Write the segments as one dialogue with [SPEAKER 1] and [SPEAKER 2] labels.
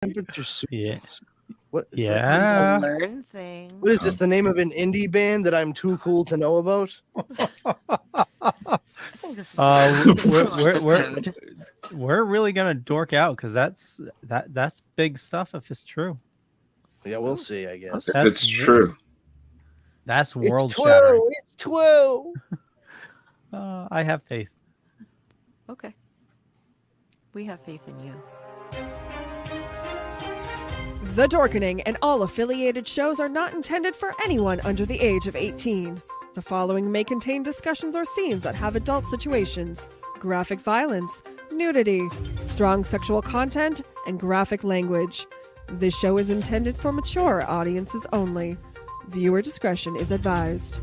[SPEAKER 1] Temperature soup.
[SPEAKER 2] Yeah.
[SPEAKER 1] What?
[SPEAKER 2] Yeah.
[SPEAKER 3] Learn things.
[SPEAKER 1] What is this? The name of an indie band that I'm too cool to know about?
[SPEAKER 3] I think this is
[SPEAKER 2] we're really gonna dork out because that's big stuff if it's true.
[SPEAKER 1] Yeah, we'll see. I guess
[SPEAKER 4] if it's true.
[SPEAKER 2] That's world shattering.
[SPEAKER 1] It's 12.
[SPEAKER 2] I have faith.
[SPEAKER 3] Okay. We have faith in you.
[SPEAKER 5] The Dorkening and all affiliated shows are not intended for anyone under the age of 18. The following may contain discussions or scenes that have adult situations, graphic violence, nudity, strong sexual content, and graphic language. This show is intended for mature audiences only. Viewer discretion is advised.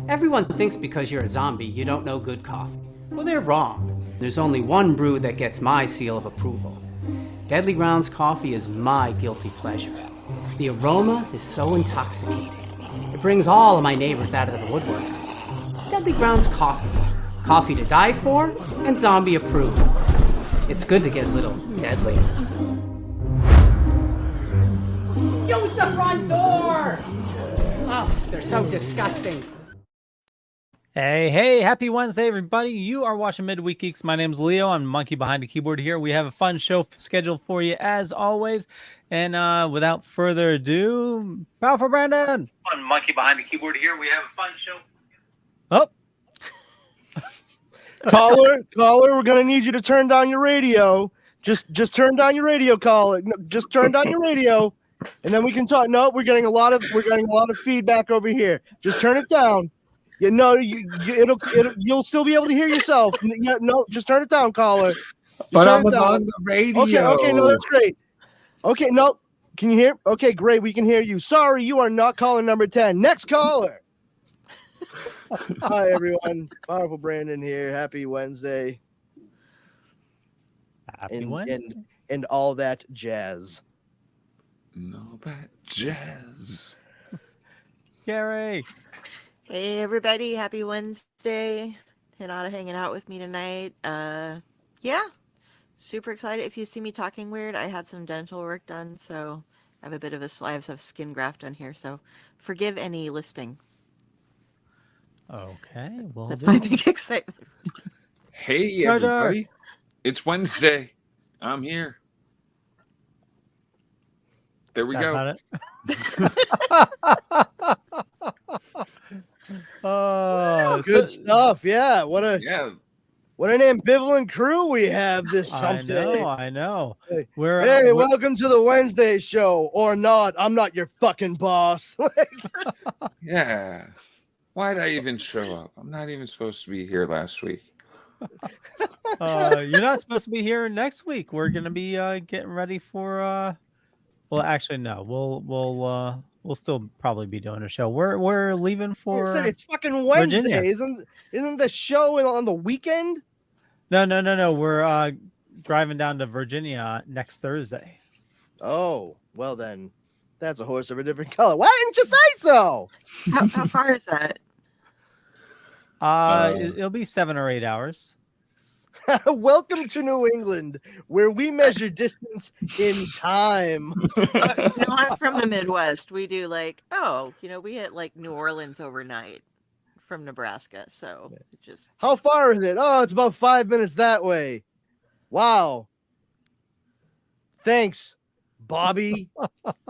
[SPEAKER 6] Everyone thinks because you're a zombie, you don't know good coffee. Well, they're wrong. There's only one brew that gets my seal of approval. Deadly Grounds coffee is my guilty pleasure. The aroma is so intoxicating. It brings all of my neighbors out of the woodwork. Deadly Grounds coffee. Coffee to die for and zombie approved. It's good to get a little deadly. Use the front door! Oh, they're so disgusting.
[SPEAKER 2] Hey, happy Wednesday, everybody. You are watching Midweek Geeks. My name's Leo. I'm Monkey behind the keyboard here. We have a fun show scheduled for you as always. And without further ado, Powerful Brandon.
[SPEAKER 7] Fun Monkey behind the keyboard here. We have a fun show.
[SPEAKER 2] Oh.
[SPEAKER 1] Caller, we're going to need you to turn down your radio. Just turn down your radio, caller. No, just turn down your radio. And then we can talk. No, we're getting a lot of feedback over here. Just turn it down. Yeah, no, you'll still be able to hear yourself. Yeah, no, just turn it down, caller.
[SPEAKER 4] But I'm on the radio.
[SPEAKER 1] Okay, no, that's great. Okay, no, can you hear? Okay, great, we can hear you. Sorry, you are not caller number 10. Next caller. Hi, everyone. Powerful Brandon here. Happy Wednesday.
[SPEAKER 2] Happy Wednesday.
[SPEAKER 1] And all that jazz.
[SPEAKER 4] No, that jazz.
[SPEAKER 2] Gary.
[SPEAKER 3] Hey everybody, happy Wednesday. Hinata hanging out with me tonight. Yeah, super excited. If you see me talking weird, I had some dental work done, so I have a bit of I have some skin graft done here, so forgive any lisping.
[SPEAKER 2] Okay, well
[SPEAKER 3] that's my big excitement.
[SPEAKER 4] Hey everybody, it's Wednesday. I'm here. There we go.
[SPEAKER 2] Oh,
[SPEAKER 1] good stuff. Yeah. What an ambivalent crew we have this Sunday.
[SPEAKER 2] I know.
[SPEAKER 1] Hey, welcome to the Wednesday show. Or not. I'm not your fucking boss.
[SPEAKER 4] Yeah. Why'd I even show up? I'm not even supposed to be here last week.
[SPEAKER 2] You're not supposed to be here next week. We're gonna be getting ready for well, actually, no. We'll still probably be doing a show. We're leaving for.
[SPEAKER 1] It's fucking Wednesday,
[SPEAKER 2] Virginia.
[SPEAKER 1] Isn't the show on the weekend?
[SPEAKER 2] No. We're driving down to Virginia next Thursday.
[SPEAKER 1] Oh, well then, that's a horse of a different color. Why didn't you say so?
[SPEAKER 3] How far is that?
[SPEAKER 2] It'll be 7 or 8 hours.
[SPEAKER 1] Welcome to New England, where we measure distance in time.
[SPEAKER 3] I'm from the Midwest. We do we hit like New Orleans overnight from Nebraska. So it just.
[SPEAKER 1] How far is it? Oh, it's about 5 minutes that way. Wow. Thanks, Bobby.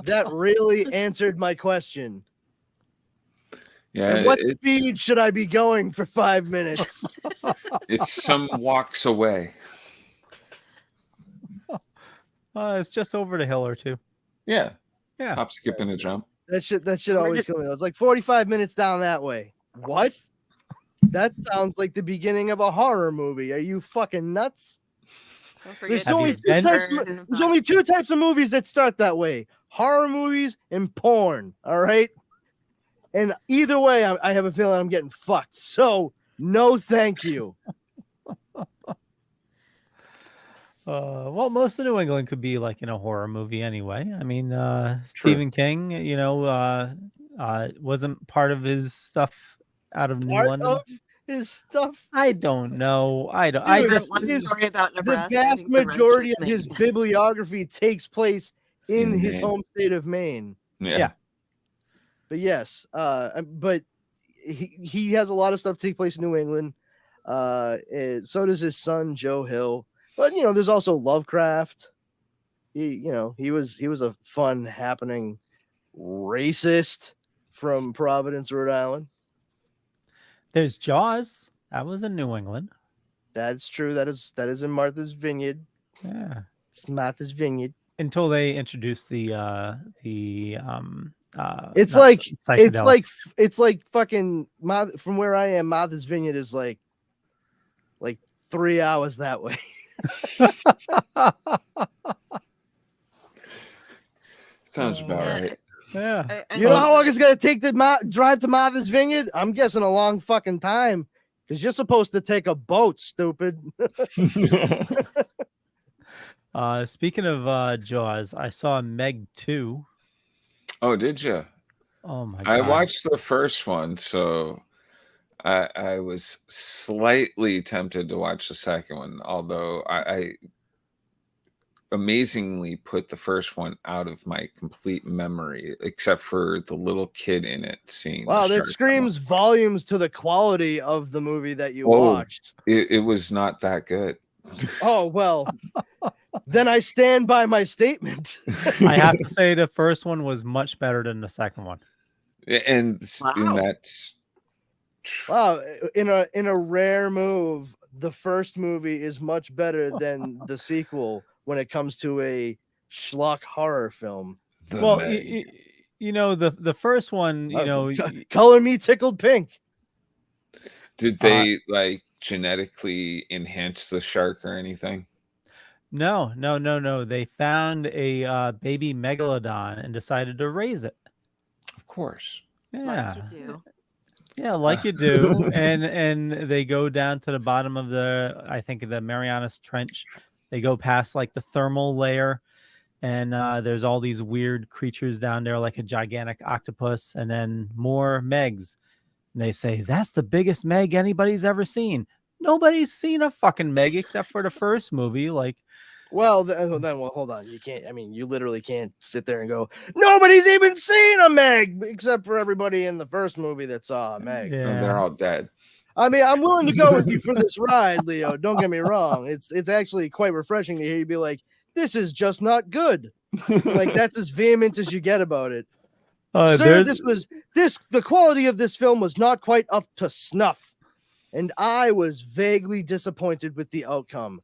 [SPEAKER 1] That really answered my question.
[SPEAKER 4] Yeah.
[SPEAKER 1] And what speed should I be going for 5 minutes?
[SPEAKER 4] It's some walks away.
[SPEAKER 2] It's just over the hill or two.
[SPEAKER 4] Yeah.
[SPEAKER 2] Yeah.
[SPEAKER 4] Hop, skip, and a jump.
[SPEAKER 1] That should always come in. It's like 45 minutes down that way. What? That sounds like the beginning of a horror movie. Are you fucking nuts? There's only two types of movies that start that way. horror movies and porn. All right. And either way, I have a feeling I'm getting fucked. So no, thank you.
[SPEAKER 2] Well, most of New England could be like in a horror movie anyway. I mean, Stephen King, wasn't part of his stuff out of New
[SPEAKER 1] Part
[SPEAKER 2] London.
[SPEAKER 1] of his stuff.
[SPEAKER 2] I don't know. I
[SPEAKER 1] Dude,
[SPEAKER 2] just
[SPEAKER 3] one story about
[SPEAKER 1] the
[SPEAKER 3] Nebraska. I
[SPEAKER 1] vast
[SPEAKER 3] think the rest
[SPEAKER 1] majority
[SPEAKER 3] is
[SPEAKER 1] of his
[SPEAKER 3] Maine.
[SPEAKER 1] bibliography takes place in
[SPEAKER 4] In
[SPEAKER 1] his
[SPEAKER 4] Maine.
[SPEAKER 1] home state of Maine.
[SPEAKER 2] Yeah.
[SPEAKER 1] But yes, but he has a lot of stuff take place in New England. So does his son Joe Hill. But there's also Lovecraft. He was a fun, happening racist from Providence, Rhode Island.
[SPEAKER 2] There's Jaws. That was in New England.
[SPEAKER 1] That's true. That is in Martha's Vineyard.
[SPEAKER 2] Yeah.
[SPEAKER 1] It's Martha's Vineyard.
[SPEAKER 2] Until they introduced the
[SPEAKER 1] It's
[SPEAKER 2] not
[SPEAKER 1] like
[SPEAKER 2] psychedelic.
[SPEAKER 1] it's like fucking from where I am. Martha's Vineyard is like 3 hours that way.
[SPEAKER 4] Sounds about right.
[SPEAKER 2] Yeah.
[SPEAKER 3] I
[SPEAKER 1] You know how long it's gonna take to drive to Martha's Vineyard? I'm guessing a long fucking time, because you're supposed to take a boat, stupid.
[SPEAKER 2] Speaking of Jaws, I saw Meg 2.
[SPEAKER 4] Oh, did you?
[SPEAKER 2] Oh my god.
[SPEAKER 4] I watched the first one, so I was slightly tempted to watch the second one, although I amazingly put the first one out of my complete memory, except for the little kid in it seeing.
[SPEAKER 1] Wow,
[SPEAKER 4] the
[SPEAKER 1] that
[SPEAKER 4] shark
[SPEAKER 1] screams volumes to the quality of the movie that you
[SPEAKER 4] Oh.
[SPEAKER 1] watched.
[SPEAKER 4] It was not that good.
[SPEAKER 1] Oh well, then I stand by my statement.
[SPEAKER 2] I have to say the first one was much better than the second one.
[SPEAKER 4] And
[SPEAKER 3] Wow.
[SPEAKER 4] that's
[SPEAKER 1] Wow, in a rare move, the first movie is much better than the sequel when it comes to a schlock horror film.
[SPEAKER 4] the
[SPEAKER 2] Well,
[SPEAKER 4] Meg.
[SPEAKER 2] the first one,
[SPEAKER 1] Color me tickled pink.
[SPEAKER 4] Did they like genetically enhance the shark or anything?
[SPEAKER 2] no. They found a baby megalodon and decided to raise it.
[SPEAKER 4] Of course.
[SPEAKER 2] Yeah.
[SPEAKER 3] Like you do.
[SPEAKER 2] Yeah, like you do. and they go down to the bottom of I think the Marianas Trench. They go past like the thermal layer, and there's all these weird creatures down there, like a gigantic octopus, and then more Megs. And they say, that's the biggest Meg anybody's ever seen. Nobody's seen a fucking Meg except for the first movie. Like,
[SPEAKER 1] Well, hold on. You can't. I mean, you literally can't sit there and go, nobody's even seen a Meg except for everybody in the first movie that saw a Meg.
[SPEAKER 2] yeah.
[SPEAKER 4] And they're all dead.
[SPEAKER 1] I mean, I'm willing to go with you for this ride, Leo. Don't get me wrong. It's actually quite refreshing to hear you be like, this is just not good. Like, that's as vehement as you get about it. Sir, the quality of this film was not quite up to snuff, and I was vaguely disappointed with the outcome.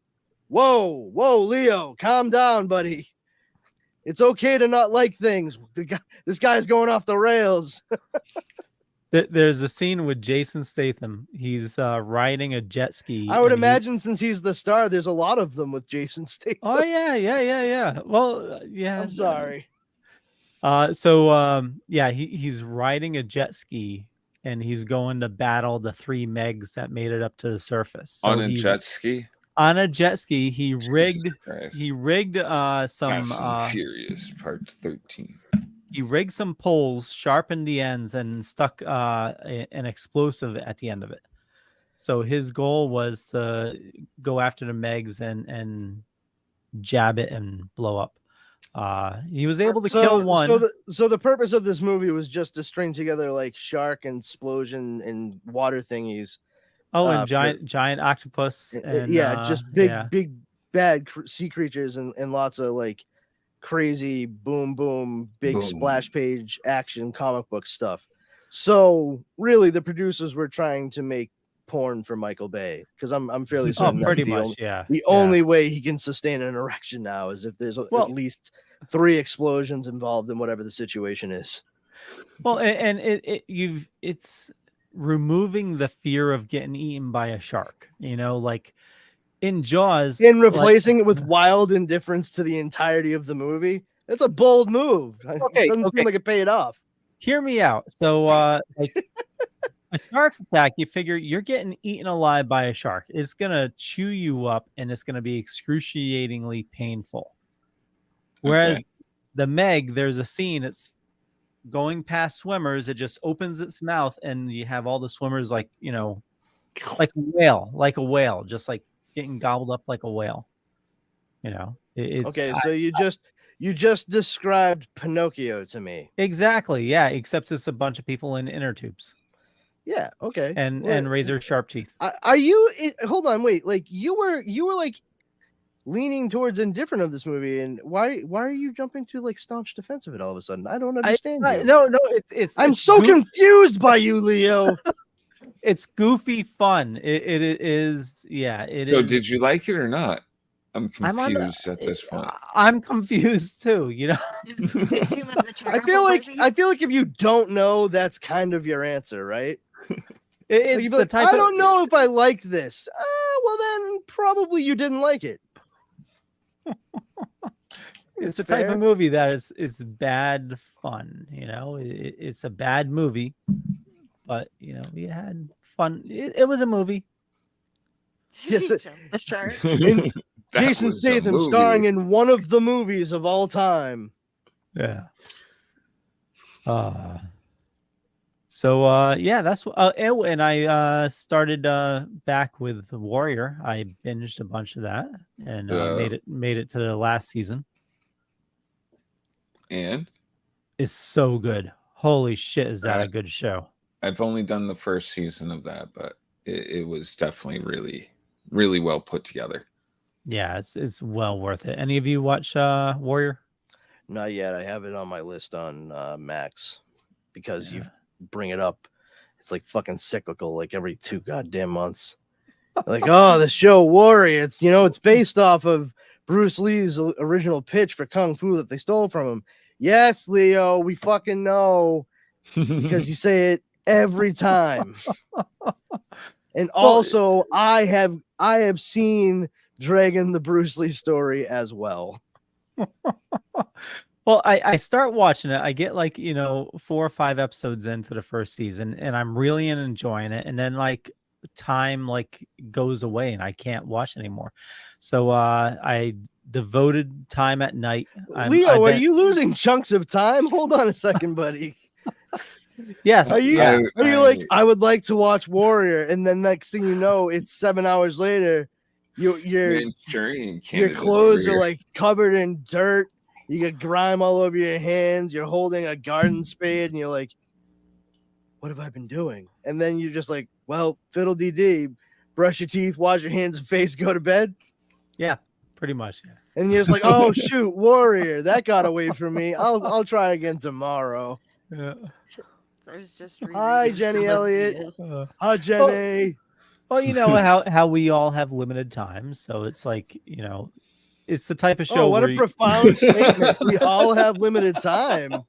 [SPEAKER 1] Whoa, Leo, calm down, buddy. It's okay to not like things. This guy's going off the rails.
[SPEAKER 2] There's a scene with Jason Statham. He's riding a jet ski.
[SPEAKER 1] I would
[SPEAKER 2] and
[SPEAKER 1] imagine since he's the star, there's a lot of them with Jason Statham.
[SPEAKER 2] Oh yeah. Well, yeah.
[SPEAKER 1] I'm sorry.
[SPEAKER 2] He's riding a jet ski and he's going to battle the 3 Megs that made it up to the surface. So
[SPEAKER 4] On a jet ski?
[SPEAKER 2] On a jet ski, he rigged some
[SPEAKER 4] Fast and Furious Part 13.
[SPEAKER 2] He rigged some poles, sharpened the ends, and stuck an explosive at the end of it. So his goal was to go after the Megs and jab it and blow up. He was able to kill one.
[SPEAKER 1] So the purpose of this movie was just to string together like shark and explosion and water thingies.
[SPEAKER 2] Oh, and giant octopus. And,
[SPEAKER 1] just big bad sea creatures and lots of like crazy boom, big splash page action comic book stuff. So really, the producers were trying to make porn for Michael Bay, because I'm fairly certain that's
[SPEAKER 2] pretty
[SPEAKER 1] the
[SPEAKER 2] much,
[SPEAKER 1] only, the only way he can sustain an erection now is if there's at least 3 explosions involved in whatever the situation is.
[SPEAKER 2] Well, and it's removing the fear of getting eaten by a shark. Like in Jaws,
[SPEAKER 1] and replacing it with wild indifference to the entirety of the movie. That's a bold move.
[SPEAKER 2] Okay,
[SPEAKER 1] It doesn't seem like it paid off.
[SPEAKER 2] Hear me out. So, like a shark attack, you figure you're getting eaten alive by a shark. It's gonna chew you up, and it's gonna be excruciatingly painful. Whereas
[SPEAKER 4] Okay.
[SPEAKER 2] the Meg, there's a scene. It's going past swimmers. It just opens its mouth, and you have all the swimmers like like a whale, just like getting gobbled up like a whale. It's
[SPEAKER 1] Okay, so you just described Pinocchio to me.
[SPEAKER 2] exactly, yeah. Except it's a bunch of people in inner tubes
[SPEAKER 1] Yeah. Okay.
[SPEAKER 2] and
[SPEAKER 1] Well,
[SPEAKER 2] razor sharp teeth.
[SPEAKER 1] Are you? Hold on. Wait. Like you were like leaning towards indifferent of this movie, and why are you jumping to like staunch defense of it all of a sudden? I don't understand you.
[SPEAKER 2] No,
[SPEAKER 1] I'm
[SPEAKER 2] it's
[SPEAKER 1] so confused by you, Leo.
[SPEAKER 2] It's goofy fun. It is, yeah. It
[SPEAKER 4] So
[SPEAKER 2] is.
[SPEAKER 4] did you like it or not? I'm
[SPEAKER 2] I'm on the-
[SPEAKER 4] confused at this point.
[SPEAKER 2] I'm confused too.
[SPEAKER 3] Is it too much of the
[SPEAKER 1] I feel like
[SPEAKER 3] movie?
[SPEAKER 1] if you don't know, that's kind of your answer, right?
[SPEAKER 2] It's
[SPEAKER 1] Like, you'd be
[SPEAKER 2] the
[SPEAKER 1] like,
[SPEAKER 2] type
[SPEAKER 1] I
[SPEAKER 2] of,
[SPEAKER 1] don't know if I liked this. Well, then probably you didn't like it.
[SPEAKER 2] It's the type of movie that is bad fun. It's a bad movie, but we had fun. It was a movie.
[SPEAKER 1] Yes,
[SPEAKER 3] Jump the shark.
[SPEAKER 4] That
[SPEAKER 1] Jason
[SPEAKER 4] was a
[SPEAKER 1] Statham
[SPEAKER 4] movie.
[SPEAKER 1] starring in one of the movies of all time.
[SPEAKER 2] Yeah. So yeah, that's and I started back with Warrior. I binged a bunch of that and made it to the last season.
[SPEAKER 4] And
[SPEAKER 2] It's so good. Holy shit, is that a good show?
[SPEAKER 4] I've only done the first season of that, but it was definitely really, really well put together.
[SPEAKER 2] Yeah, it's well worth it. Any of you watch Warrior?
[SPEAKER 1] Not yet. I have it on my list on Max because you bring it up. It's like fucking cyclical, like every 2 goddamn months. Like, oh, the show Warrior. It's it's based off of Bruce Lee's original pitch for Kung Fu that they stole from him. Yes, Leo, we fucking know because you say it every time. And also, I have seen Dragon the Bruce Lee story as well.
[SPEAKER 2] Well, I start watching it. I get 4 or 5 episodes into the first season, and I'm really enjoying it. And then time goes away, and I can't watch anymore. So I devoted time at night.
[SPEAKER 1] Leo, are you losing chunks of time? Hold on a second, buddy.
[SPEAKER 2] Yes.
[SPEAKER 1] Are you?
[SPEAKER 2] Yeah.
[SPEAKER 1] Are you like, I would like to watch Warrior, and then next thing you know, it's 7 hours later. Your clothes are like covered in dirt. You get grime all over your hands. You're holding a garden spade, and you're like, "What have I been doing?" And then you're just like, "Well, fiddle dee dee, brush your teeth, wash your hands and face, go to bed."
[SPEAKER 2] Yeah, pretty much. Yeah.
[SPEAKER 1] And you're just like, "Oh shoot, Warrior, that got away from me. I'll try again tomorrow."
[SPEAKER 2] Yeah.
[SPEAKER 3] I was just
[SPEAKER 1] Hi,
[SPEAKER 3] rereading
[SPEAKER 1] Jenny
[SPEAKER 3] some of
[SPEAKER 1] Elliott.
[SPEAKER 3] the-
[SPEAKER 1] Hi, Jenny.
[SPEAKER 2] Well, you know how we all have limited time, so it's it's the type of show.
[SPEAKER 1] Oh, what a profound statement. We all have limited time.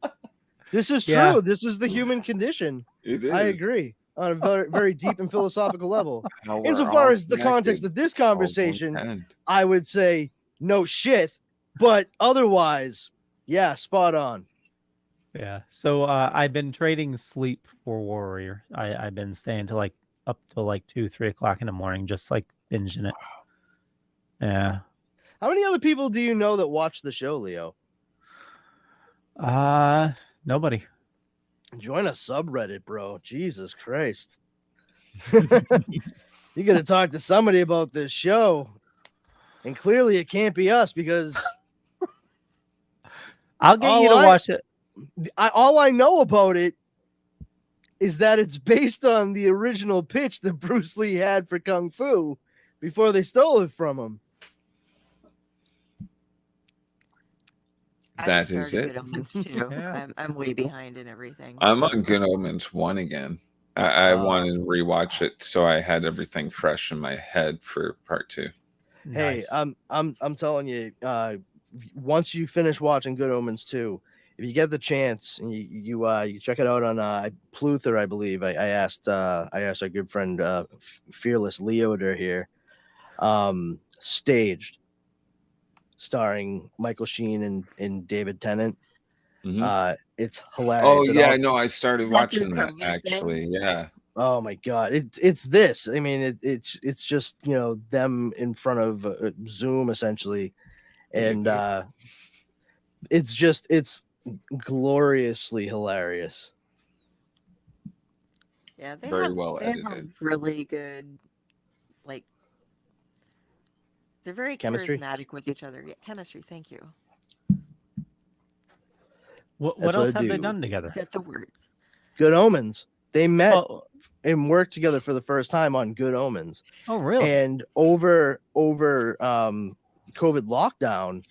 [SPEAKER 1] This is true.
[SPEAKER 2] Yeah.
[SPEAKER 1] This is the human condition.
[SPEAKER 4] It is.
[SPEAKER 1] I agree on a very, very deep and philosophical level.
[SPEAKER 4] How we're
[SPEAKER 1] Insofar
[SPEAKER 4] all
[SPEAKER 1] as the context
[SPEAKER 4] connected,
[SPEAKER 1] of this
[SPEAKER 4] all
[SPEAKER 1] conversation,
[SPEAKER 4] one hand.
[SPEAKER 1] I would say no shit. But otherwise, yeah, spot on.
[SPEAKER 2] Yeah. So I've been trading sleep for Warrior. I've been staying to up to 2, 3 o'clock in the morning, just binging it. Yeah.
[SPEAKER 1] How many other people do you know that watch the show, Leo?
[SPEAKER 2] Nobody.
[SPEAKER 1] Join a subreddit, bro. Jesus Christ. You got to talk to somebody about this show. And clearly it can't be us because
[SPEAKER 2] I'll get you to watch it.
[SPEAKER 1] all I know about it is that it's based on the original pitch that Bruce Lee had for Kung Fu before they stole it from him.
[SPEAKER 3] I
[SPEAKER 4] That
[SPEAKER 3] just
[SPEAKER 4] is
[SPEAKER 3] started
[SPEAKER 4] it.
[SPEAKER 3] Good Omens too.
[SPEAKER 2] Yeah.
[SPEAKER 3] I'm way behind in everything.
[SPEAKER 4] I'm on Good Omens 1 again. I wanted to rewatch it so I had everything fresh in my head for part 2.
[SPEAKER 1] Hey,
[SPEAKER 2] Nice.
[SPEAKER 1] I'm telling you, once you finish watching Good Omens 2, if you get the chance and you check it out on Pluther, I believe. I asked our good friend Fearless Leoder here. Staged starring Michael Sheen and David Tennant.
[SPEAKER 4] Mhm.
[SPEAKER 1] It's hilarious.
[SPEAKER 4] Oh
[SPEAKER 1] It
[SPEAKER 4] yeah,
[SPEAKER 1] all-
[SPEAKER 4] I know. I started
[SPEAKER 3] Is that the
[SPEAKER 4] watching that
[SPEAKER 3] COVID thing?
[SPEAKER 4] actually. Yeah.
[SPEAKER 1] Oh my god, it's this. I mean, it's just them in front of Zoom essentially, and it's gloriously hilarious.
[SPEAKER 3] Yeah,
[SPEAKER 4] Very well
[SPEAKER 3] they have
[SPEAKER 4] edited.
[SPEAKER 3] really good, like, they're very
[SPEAKER 1] Chemistry?
[SPEAKER 3] charismatic with each other. Yeah, chemistry. Thank you.
[SPEAKER 2] What
[SPEAKER 1] That's
[SPEAKER 2] else
[SPEAKER 1] what I
[SPEAKER 2] have they
[SPEAKER 1] do.
[SPEAKER 2] done together?
[SPEAKER 3] Get the words.
[SPEAKER 1] Good Omens. They met
[SPEAKER 2] Oh,
[SPEAKER 1] and worked together for the first time on Good Omens.
[SPEAKER 2] oh really?
[SPEAKER 1] And over COVID lockdown,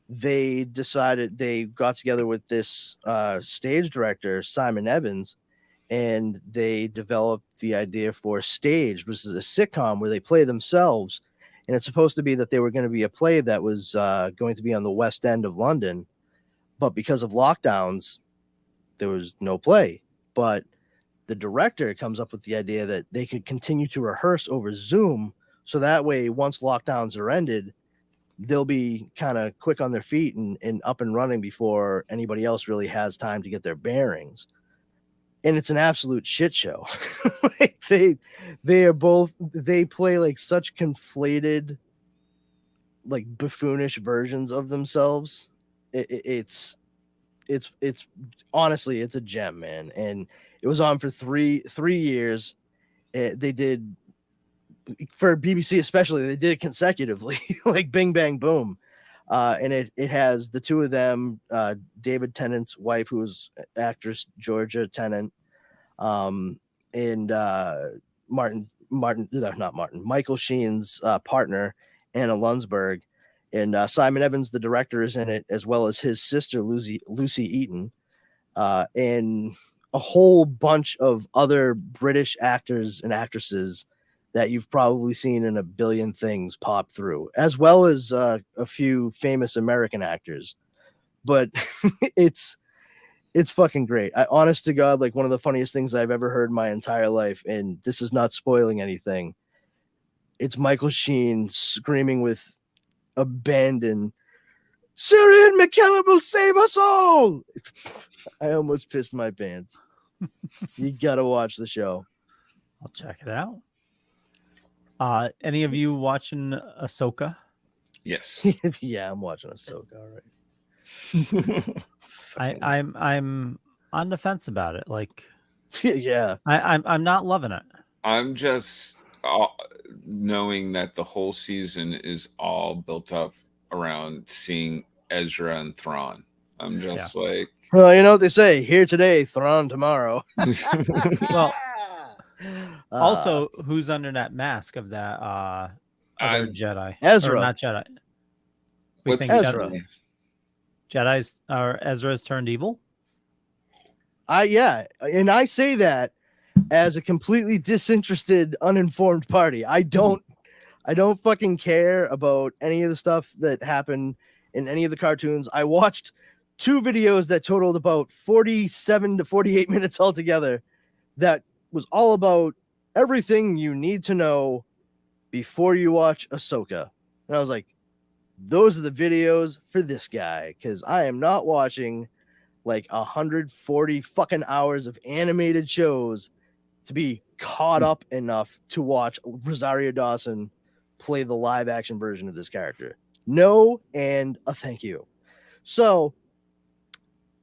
[SPEAKER 1] they decided they got together with this stage director, Simon Evans, and they developed the idea for Stage, which is a sitcom where they play themselves. And it's supposed to be that they were going to be a play that was going to be on the West End of London. But because of lockdowns, there was no play. But the director comes up with the idea that they could continue to rehearse over Zoom. So that way, once lockdowns are ended, they'll be kind of quick on their feet and up and running before anybody else really has time to get their bearings. And it's an absolute shit show. Like they play like such conflated, like buffoonish versions of themselves. It's honestly, it's a gem, man. And it was on for three years. They did, for BBC especially, they did it consecutively, like bing bang boom. And it has the two of them, David Tennant's wife, who was actress Georgia Tennant, and Michael Sheen's partner, Anna Lunsberg, and Simon Evans, the director, is in it, as well as his sister Lucy Eaton, and a whole bunch of other British actors and actresses that you've probably seen in a billion things pop through, as well as a few famous American actors. But it's fucking great. Honest to God, like one of the funniest things I've ever heard in my entire life, and this is not spoiling anything. It's Michael Sheen screaming with abandon, Syrian McKellen will save us all. I almost pissed my pants. You gotta watch the show.
[SPEAKER 2] I'll check it out. Any of you watching Ahsoka?
[SPEAKER 4] Yes.
[SPEAKER 1] Yeah, I'm watching Ahsoka. All right.
[SPEAKER 2] I'm on the fence about it. Like,
[SPEAKER 1] Yeah.
[SPEAKER 2] I'm not loving it.
[SPEAKER 4] I'm just knowing that the whole season is all built up around seeing Ezra and Thrawn. I'm just like,
[SPEAKER 1] Well, you know what they say: here today, Thrawn tomorrow.
[SPEAKER 2] Well, also, who's under that mask of that other Jedi?
[SPEAKER 1] Ezra.
[SPEAKER 2] Or not Jedi. We
[SPEAKER 4] what's
[SPEAKER 2] think
[SPEAKER 4] his
[SPEAKER 1] Ezra.
[SPEAKER 4] name?
[SPEAKER 2] Jedi's or Ezra's turned evil.
[SPEAKER 1] Yeah, and I say that as a completely disinterested, uninformed party. I don't fucking care about any of the stuff that happened in any of the cartoons. I watched 2 videos that totaled about 47 to 48 minutes altogether. That was all about everything you need to know before you watch Ahsoka. And I was like, those are the videos for this guy, because I am not watching like 140 fucking hours of animated shows to be caught up enough to watch Rosario Dawson play the live action version of this character. No, and a thank you. So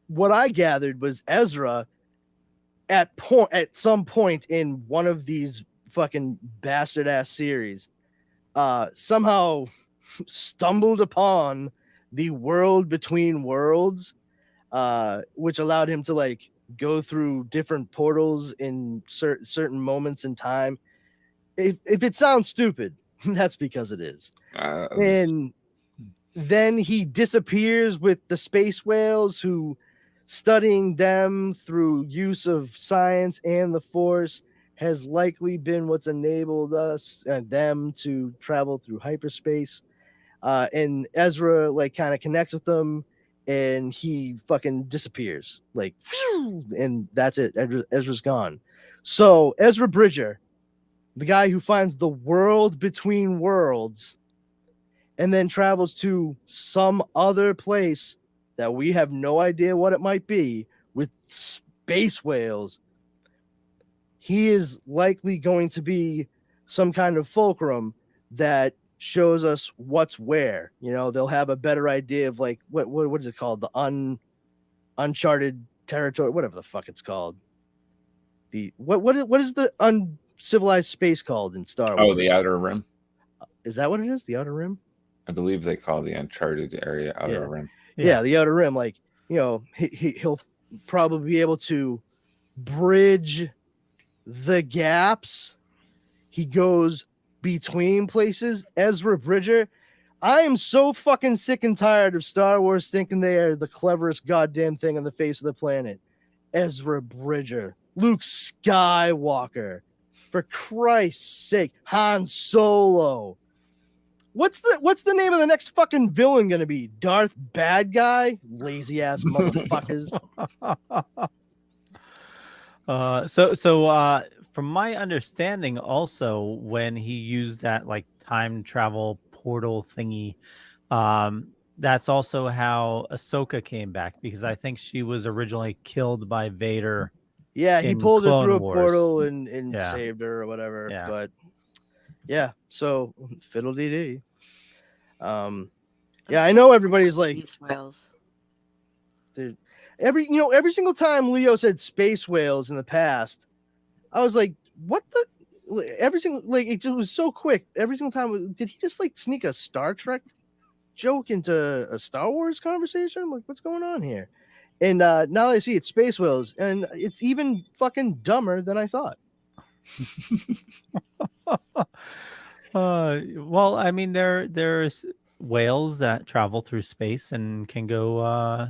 [SPEAKER 1] what I gathered was Ezra at some point in one of these fucking bastard ass series somehow stumbled upon the world between worlds, which allowed him to like go through different portals in certain moments in time. If it sounds stupid, that's because it is. And then he disappears with the space whales, who, studying them through use of science and the Force, has likely been what's enabled us and them to travel through hyperspace. And Ezra like kind of connects with them, and he fucking disappears, like, and that's it. Ezra's gone. So Ezra Bridger, the guy who finds the world between worlds, and then travels to some other place that we have no idea what it might be with space whales, he is likely going to be some kind of fulcrum that shows us what's where. You know, they'll have a better idea of like what is it called? The uncharted territory, whatever the fuck it's called. The what is the uncivilized space called in Star Wars?
[SPEAKER 4] Oh, the Outer Rim.
[SPEAKER 1] Is that what it is? The Outer Rim?
[SPEAKER 4] I believe they call the uncharted area Outer Rim.
[SPEAKER 1] Yeah, the Outer Rim. Like, you know, he'll probably be able to bridge the gaps. He goes between places. Ezra Bridger. I am so fucking sick and tired of Star Wars thinking they are the cleverest goddamn thing on the face of the planet. Ezra Bridger, Luke Skywalker, for Christ's sake, Han Solo. What's the name of the next fucking villain gonna be? Darth Bad Guy? Lazy ass motherfuckers.
[SPEAKER 2] So from my understanding, also when he used that like time travel portal thingy, that's also how Ahsoka came back, because I think she was originally killed by Vader.
[SPEAKER 1] Yeah, he
[SPEAKER 2] in
[SPEAKER 1] pulled her
[SPEAKER 2] Clone
[SPEAKER 1] through a
[SPEAKER 2] Wars.
[SPEAKER 1] portal and
[SPEAKER 2] Yeah.
[SPEAKER 1] saved her or whatever.
[SPEAKER 2] Yeah.
[SPEAKER 1] But yeah, so fiddle dee dee. Yeah, I know everybody's like,
[SPEAKER 3] Space whales.
[SPEAKER 1] dude, every single time Leo said space whales in the past, I was like, what the? Every single, like, it just was so quick. Every single time, did he just like sneak a Star Trek joke into a Star Wars conversation? I'm like, what's going on here? And now that I see it's space whales, and it's even fucking dumber than I thought.
[SPEAKER 2] Well, I mean, there's whales that travel through space and can go,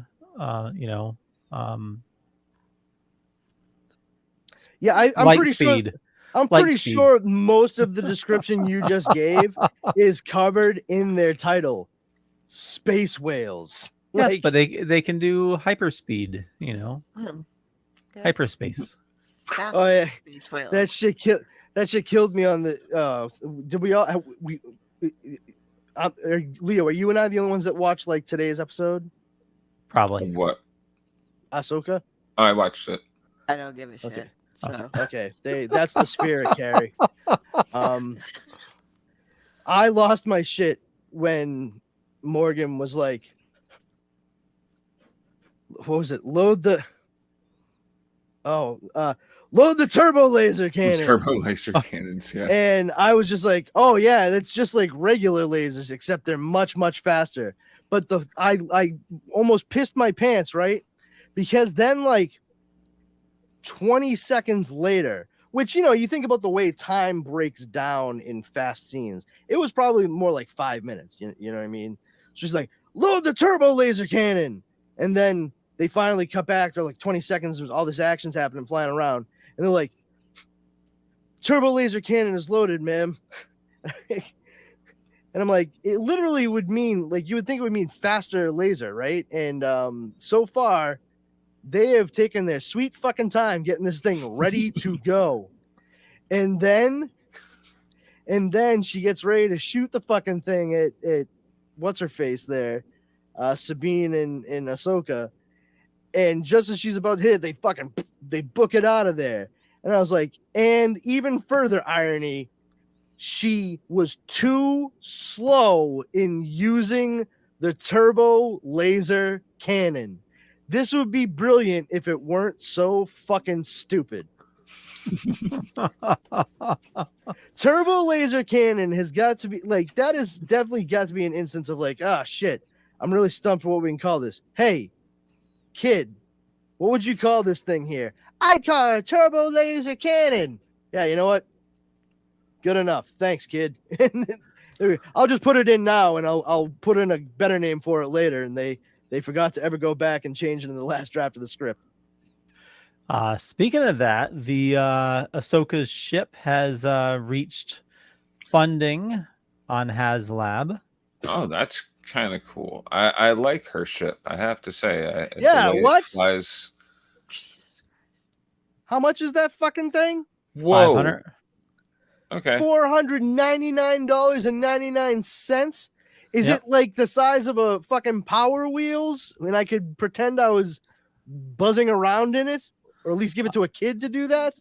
[SPEAKER 1] Yeah, I'm
[SPEAKER 2] light
[SPEAKER 1] pretty
[SPEAKER 2] speed.
[SPEAKER 1] sure. I'm
[SPEAKER 2] Light
[SPEAKER 1] pretty
[SPEAKER 2] speed.
[SPEAKER 1] sure most of the description you just gave is covered in their title, space whales.
[SPEAKER 2] Yes,
[SPEAKER 1] Like,
[SPEAKER 2] but they can do hyperspeed. You know,
[SPEAKER 3] Yeah.
[SPEAKER 2] hyperspace.
[SPEAKER 3] Fast
[SPEAKER 1] Oh, yeah.
[SPEAKER 3] space whales.
[SPEAKER 1] that shit killed me on the. Did we all? Leo, are you and I the only ones that watched like today's episode?
[SPEAKER 2] Probably.
[SPEAKER 4] What?
[SPEAKER 1] Ahsoka.
[SPEAKER 4] Oh, I watched it.
[SPEAKER 3] I don't give a shit.
[SPEAKER 1] Okay.
[SPEAKER 3] So
[SPEAKER 1] Okay, that's the spirit, Kari. I lost my shit when Morgan was like, what was it? Load the turbo laser cannon.
[SPEAKER 4] Turbo laser cannons, yeah.
[SPEAKER 1] And I was just like, oh yeah, that's just like regular lasers, except they're much, much faster. But I almost pissed my pants, right? Because then like 20 seconds later, which, you know, you think about the way time breaks down in fast scenes, it was probably more like 5 minutes. You know what I mean? She's like, load the turbo laser cannon. And then they finally cut back. They're like 20 seconds. There's all this action's happening, flying around. And they're like, turbo laser cannon is loaded, ma'am. And I'm like, it literally would mean, like, you would think it would mean faster laser, right? And so far, they have taken their sweet fucking time getting this thing ready to go. And then she gets ready to shoot the fucking thing at what's her face there, Sabine and Ahsoka. And just as she's about to hit it, they book it out of there. And I was like, and even further irony, she was too slow in using the turbo laser cannon. This would be brilliant if it weren't so fucking stupid. Turbo laser cannon has got to be like, that is definitely got to be an instance of like, ah, shit, I'm really stumped for what we can call this. Hey, kid, what would you call this thing here? I call it a turbo laser cannon. Yeah, you know what? Good enough. Thanks, kid. I'll just put it in now, and I'll put in a better name for it later. And they forgot to ever go back and change it in the last draft of the script.
[SPEAKER 2] Speaking of that, the Ahsoka's ship has reached funding on HasLab.
[SPEAKER 4] Oh, that's kind of cool. I like her ship, I have to say.
[SPEAKER 1] Yeah,
[SPEAKER 4] the way it
[SPEAKER 1] what?
[SPEAKER 4] flies...
[SPEAKER 1] How much is that fucking thing?
[SPEAKER 4] Whoa.
[SPEAKER 2] 500.
[SPEAKER 4] Okay.
[SPEAKER 1] $499.99. Is
[SPEAKER 2] Yep.
[SPEAKER 1] it like the size of a fucking Power Wheels? And I could pretend I was buzzing around in it, or at least give it to a kid to do that?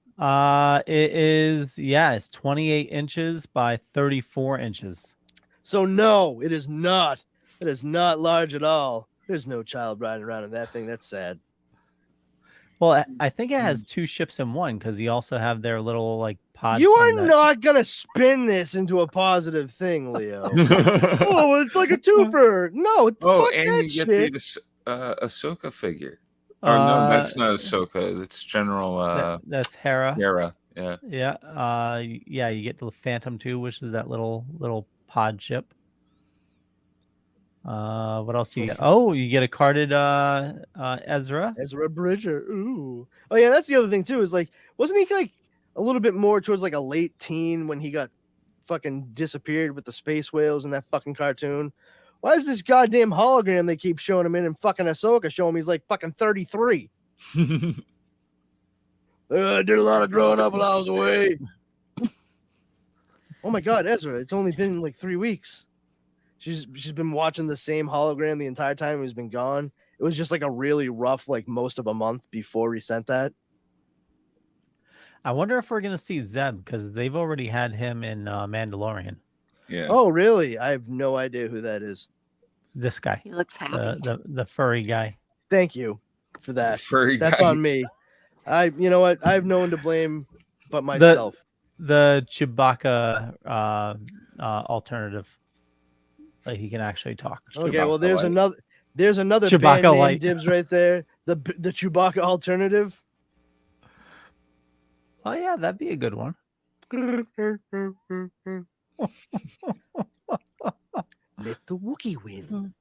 [SPEAKER 2] It is, it's 28 inches by 34 inches.
[SPEAKER 1] So no, it is not. It is not large at all. There's no child riding around in that thing. That's sad.
[SPEAKER 2] Well, I think it has two ships in one because you also have their little like pod.
[SPEAKER 1] You
[SPEAKER 2] thing
[SPEAKER 1] are
[SPEAKER 2] that-
[SPEAKER 1] not gonna spin this into a positive thing, Leo. Oh, it's like a twofer. No,
[SPEAKER 4] Oh,
[SPEAKER 1] fuck
[SPEAKER 4] and
[SPEAKER 1] that
[SPEAKER 4] you get
[SPEAKER 1] shit.
[SPEAKER 4] the Ahsoka figure. Oh no, that's not Ahsoka. That's General
[SPEAKER 2] that's Hera.
[SPEAKER 4] Hera. Yeah.
[SPEAKER 2] Yeah. You get the Phantom 2, which is that little pod ship. What else do you get? Oh, you get a carded Ezra.
[SPEAKER 1] Ezra Bridger. Ooh. Oh yeah, that's the other thing too. Is like, wasn't he like a little bit more towards like a late teen when he got fucking disappeared with the space whales in that fucking cartoon? Why is this goddamn hologram they keep showing him in fucking Ahsoka show him he's like fucking 33? I did a lot of growing up while I was away. Oh my god, Ezra! It's only been like 3 weeks. She's been watching the same hologram the entire time he's been gone. It was just like a really rough, like most of a month before he sent that.
[SPEAKER 2] I wonder if we're gonna see Zeb because they've already had him in Mandalorian.
[SPEAKER 4] Yeah.
[SPEAKER 1] Oh, really? I have no idea who that is.
[SPEAKER 2] This guy,
[SPEAKER 3] He looks happy.
[SPEAKER 2] the furry guy.
[SPEAKER 1] Thank you for that.
[SPEAKER 4] Furry
[SPEAKER 1] That's
[SPEAKER 4] guy.
[SPEAKER 1] on me. You know what? I have no one to blame but myself.
[SPEAKER 2] The Chewbacca alternative. Like he can actually talk.
[SPEAKER 1] Okay,
[SPEAKER 4] Chewbacca
[SPEAKER 1] well, there's
[SPEAKER 4] light.
[SPEAKER 1] another
[SPEAKER 2] Chewbacca
[SPEAKER 1] band name
[SPEAKER 2] light.
[SPEAKER 1] dibs right there. The Chewbacca alternative.
[SPEAKER 2] Oh yeah, that'd be a good one.
[SPEAKER 1] Let the Wookiee win.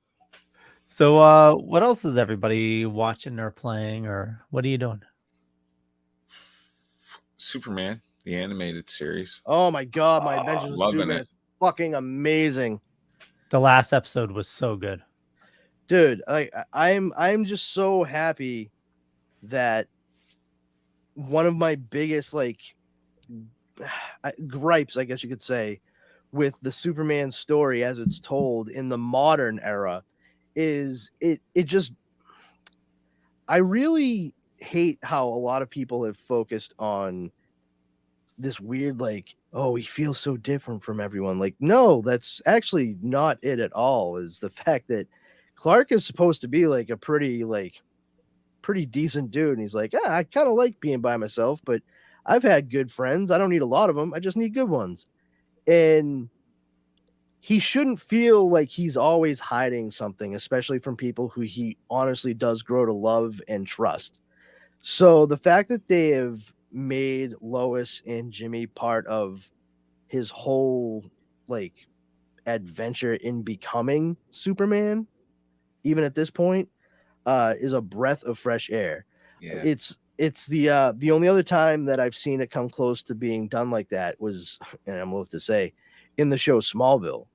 [SPEAKER 2] So what else is everybody watching or playing or what are you doing?
[SPEAKER 4] Superman, the animated series.
[SPEAKER 1] Oh my god, my Adventures with
[SPEAKER 4] loving
[SPEAKER 1] Superman
[SPEAKER 4] it.
[SPEAKER 1] is fucking amazing.
[SPEAKER 2] The last episode was so good.
[SPEAKER 1] Dude, I'm just so happy that one of my biggest gripes, I guess you could say, with the Superman story as it's told in the modern era is it just I really hate how a lot of people have focused on this weird oh, he feels so different from everyone. Like, no, that's actually not it at all. Is the fact that Clark is supposed to be like a pretty decent dude, and he's like, I kind of like being by myself, but I've had good friends. I don't need a lot of them. I just need good ones. And he shouldn't feel like he's always hiding something, especially from people who he honestly does grow to love and trust. So the fact that they have made Lois and Jimmy part of his whole adventure in becoming Superman, even at this point, is a breath of fresh air.
[SPEAKER 4] Yeah.
[SPEAKER 1] It's the only other time that I've seen it come close to being done like that was, and I'm loath to say, in the show Smallville.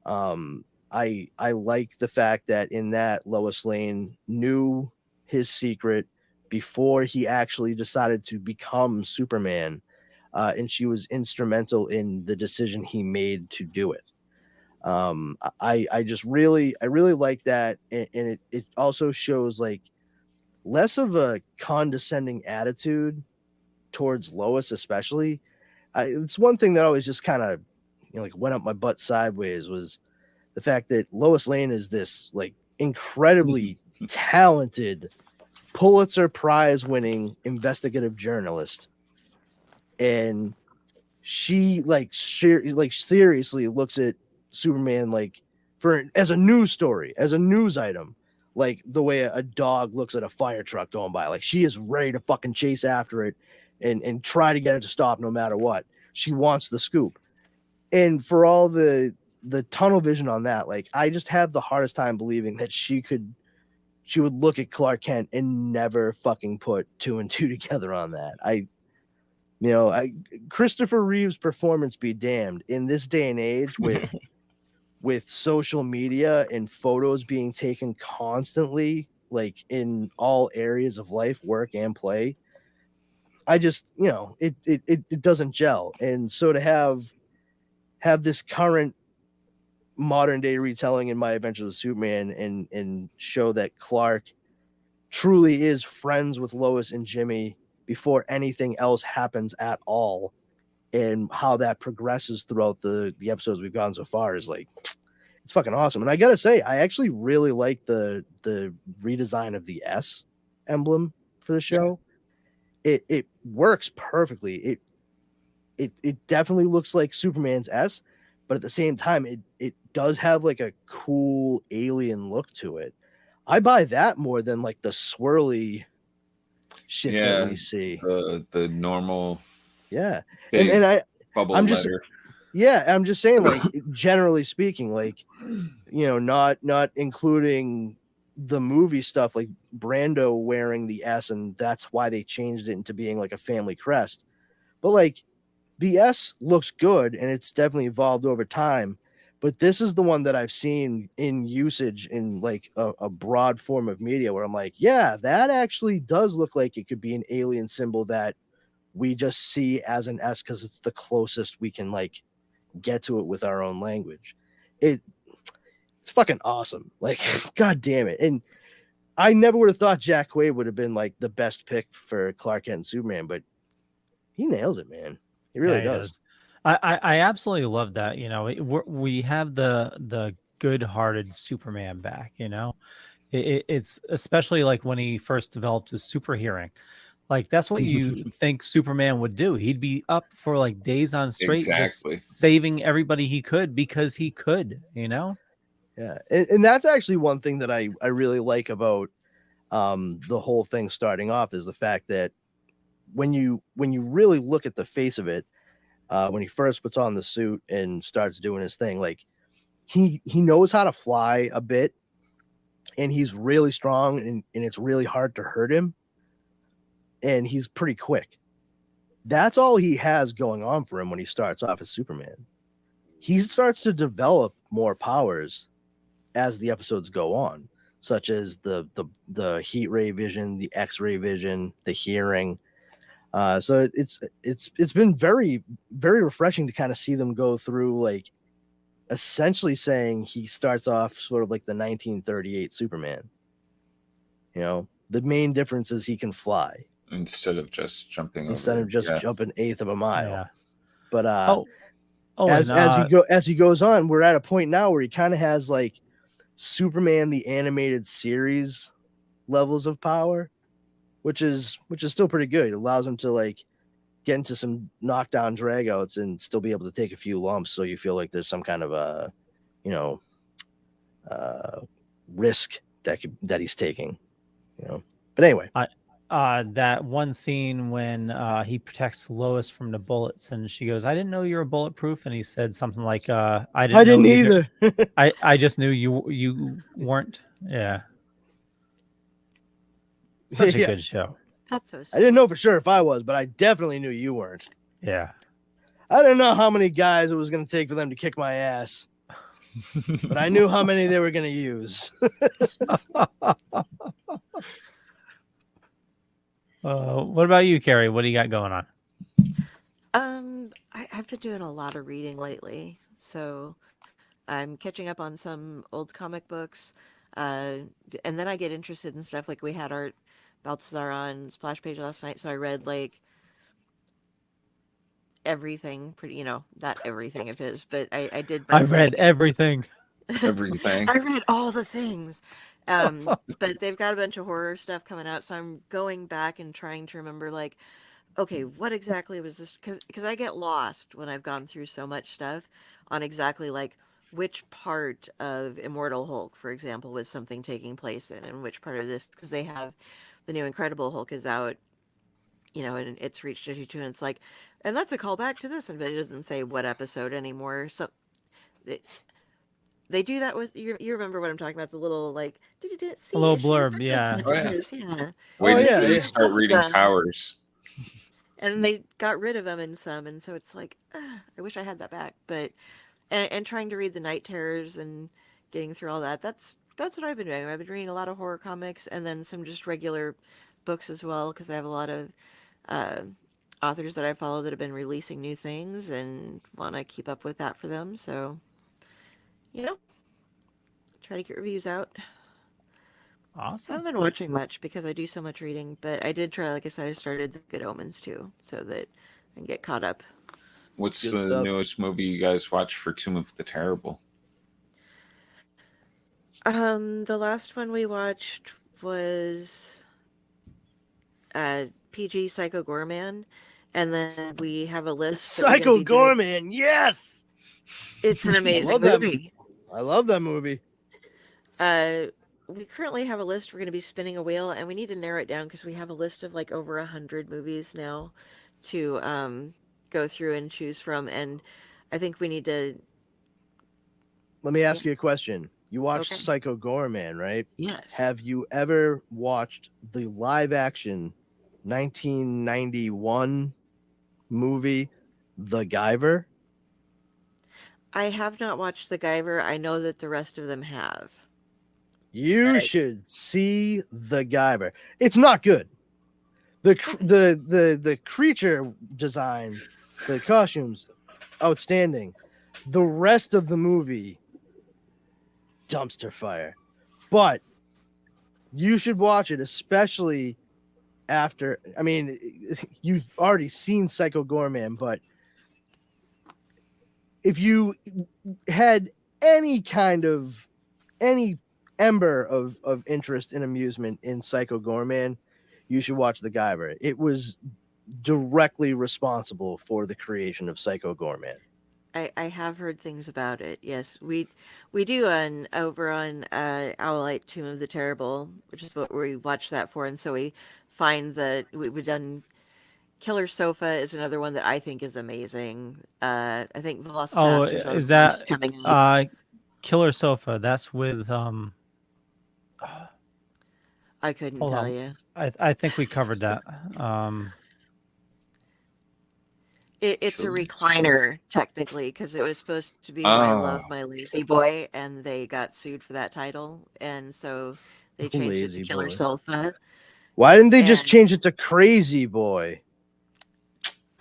[SPEAKER 1] I like the fact that in that Lois Lane knew his secret before he actually decided to become Superman, and she was instrumental in the decision he made to do it. I really like that, and it also shows less of a condescending attitude towards Lois, especially. It's one thing that always just kind of went up my butt sideways was the fact that Lois Lane is this incredibly talented Pulitzer Prize winning investigative journalist, and she seriously looks at Superman as a news story, as a news item, like the way a dog looks at a fire truck going by. She is ready to fucking chase after it and try to get it to stop no matter what. She wants the scoop. And for all the tunnel vision on that, I just have the hardest time believing that she would look at Clark Kent and never fucking put 2 and 2 together on that. Christopher Reeve's performance be damned. In this day and age with social media and photos being taken constantly, in all areas of life, work and play, I just, it doesn't gel. And so to have this current modern day retelling in My Adventures with Superman and show that Clark truly is friends with Lois and Jimmy before anything else happens at all, and how that progresses throughout the episodes we've gotten so far is like, it's fucking awesome. And I gotta say, I actually really like the redesign of the S emblem for the show. It works perfectly. It definitely looks like Superman's S, but at the same time, it does have like a cool alien look to it. I buy that more than like the swirly shit that we see.
[SPEAKER 4] The normal
[SPEAKER 1] Yeah.
[SPEAKER 4] big
[SPEAKER 1] And
[SPEAKER 4] bubble
[SPEAKER 1] I'm just
[SPEAKER 4] letter.
[SPEAKER 1] yeah, I'm just saying, like, generally speaking, like, you know, not including the movie stuff, like Brando wearing the S, and that's why they changed it into being like a family crest. But like the S looks good and it's definitely evolved over time. But this is the one that I've seen in usage in like a broad form of media where I'm like, yeah, that actually does look like it could be an alien symbol that we just see as an S because it's the closest we can like get to it with our own language. It's fucking awesome. Like, god damn it. And I never would have thought Jack Quaid would have been like the best pick for Clark Kent and Superman, but he nails it, man. He really
[SPEAKER 2] He
[SPEAKER 1] does.
[SPEAKER 2] I absolutely love that. You know, we have the good-hearted Superman back. You know, it's especially like when he first developed his super hearing. Like that's what you think Superman would do. He'd be up for like days on straight,
[SPEAKER 4] Exactly.
[SPEAKER 2] just saving everybody he could because he could. You know.
[SPEAKER 1] Yeah, and that's actually one thing that I really like about the whole thing starting off is the fact that when you really look at the face of it, when he first puts on the suit and starts doing his thing, like he knows how to fly a bit, and he's really strong, and it's really hard to hurt him, and he's pretty quick. That's all he has going on for him when he starts off as Superman. He starts to develop more powers as the episodes go on, such as the heat ray vision, the X-ray vision, the hearing. So it's been very, very refreshing to kind of see them go through, like, essentially saying he starts off sort of like the 1938 Superman. You know, the main difference is he can fly
[SPEAKER 4] Instead of just jumping
[SPEAKER 1] instead
[SPEAKER 4] over.
[SPEAKER 1] of just jumping eighth of a mile.
[SPEAKER 2] Yeah.
[SPEAKER 1] But as he goes on, we're at a point now where he kind of has like Superman the animated series levels of power, which is still pretty good. It allows him to like get into some knockdown dragouts and still be able to take a few lumps, so you feel like there's some kind of a, you know, risk that he's taking, you know. But anyway,
[SPEAKER 2] that one scene when he protects Lois from the bullets, and she goes, "I didn't know you were bulletproof," and he said something like, "I didn't
[SPEAKER 1] either."
[SPEAKER 2] I just knew you weren't." Yeah, such a good show.
[SPEAKER 3] That's so
[SPEAKER 1] I
[SPEAKER 3] sweet.
[SPEAKER 1] didn't know for sure if I was, but I definitely knew you weren't.
[SPEAKER 2] Yeah.
[SPEAKER 1] I didn't know how many guys it was going to take for them to kick my ass, but I knew how many they were going to use.
[SPEAKER 2] What about you, Kari? What do you got going on?
[SPEAKER 3] I've been doing a lot of reading lately, so I'm catching up on some old comic books, and then I get interested in stuff like we had Art Balthazar on Splash Page last night, so I read like everything, pretty, you know, not everything of his, but I did.
[SPEAKER 2] I read everything.
[SPEAKER 4] Everything.
[SPEAKER 3] I read all the things. But they've got a bunch of horror stuff coming out, so I'm going back and trying to remember, like, okay, what exactly was this? Because I get lost when I've gone through so much stuff on exactly like which part of Immortal Hulk, for example, was something taking place in, and which part of this, because they have the new Incredible Hulk is out, you know, and it's reached issue 2, and it's like, and that's a callback to this, but it doesn't say what episode anymore. So they do that with you remember what I'm talking about, the little like
[SPEAKER 2] A little blurb, yeah.
[SPEAKER 4] Oh, yeah.
[SPEAKER 3] Yeah.
[SPEAKER 4] Wait
[SPEAKER 1] yeah,
[SPEAKER 4] until you
[SPEAKER 1] yeah.
[SPEAKER 4] start reading Powers.
[SPEAKER 3] And they got rid of them in some, and so it's like, I wish I had that back. But and trying to read the Night Terrors and getting through all that. That's what I've been doing. I've been reading a lot of horror comics and then some just regular books as well, because I have a lot of authors that I follow that have been releasing new things and want to keep up with that for them. So try to get reviews out.
[SPEAKER 2] Awesome.
[SPEAKER 3] Haven't been watching much because I do so much reading, but I did try, like I said, I started The Good Omens too, so that I can get caught up.
[SPEAKER 4] What's
[SPEAKER 1] Good
[SPEAKER 4] the
[SPEAKER 1] stuff.
[SPEAKER 4] newest movie you guys watched for Tomb of the Terrible?
[SPEAKER 3] The last one we watched was PG Psycho Gorman, and then we have a list. that we're gonna
[SPEAKER 1] Psycho
[SPEAKER 3] be doing-
[SPEAKER 1] Gorman, yes.
[SPEAKER 3] It's an amazing
[SPEAKER 1] love that
[SPEAKER 3] movie.
[SPEAKER 1] I love that movie.
[SPEAKER 3] We currently have a list. We're going to be spinning a wheel, and we need to narrow it down because we have a list of like over 100 movies now to go through and choose from. And I think we need to.
[SPEAKER 1] Let me ask you a question. You watched
[SPEAKER 3] Okay.
[SPEAKER 1] Psycho Gorman, right?
[SPEAKER 3] Yes.
[SPEAKER 1] Have you ever watched the live action 1991 movie The Guyver?
[SPEAKER 3] I have not watched The Guyver. I know that the rest of them have.
[SPEAKER 1] You
[SPEAKER 3] Right.
[SPEAKER 1] should see The Guyver. It's not good. The creature design, the costumes, outstanding. The rest of the movie, dumpster fire. But you should watch it, especially after. I mean, you've already seen Psycho Gorman, but if you had any ember of interest and amusement in Psycho Gorman, you should watch The Guyver. It was directly responsible for the creation of Psycho Gorman.
[SPEAKER 3] I have heard things about it. Yes, we do over on Owlite Tomb of the Terrible, which is what we watch that for, and so we find that we've done. Killer Sofa is another one that I think is amazing. I think Velocipaster's
[SPEAKER 2] Is that
[SPEAKER 3] coming up.
[SPEAKER 2] Killer Sofa? That's with
[SPEAKER 3] I couldn't
[SPEAKER 2] hold
[SPEAKER 3] tell
[SPEAKER 2] on.
[SPEAKER 3] you.
[SPEAKER 2] I think we covered that.
[SPEAKER 3] It's a recliner technically because it was supposed to be My Love, My Lazy Boy, and they got sued for that title, and so they changed
[SPEAKER 1] Lazy
[SPEAKER 3] it to Killer
[SPEAKER 1] Boy.
[SPEAKER 3] Sofa
[SPEAKER 1] Why didn't they just
[SPEAKER 3] And-
[SPEAKER 1] change it to Crazy Boy?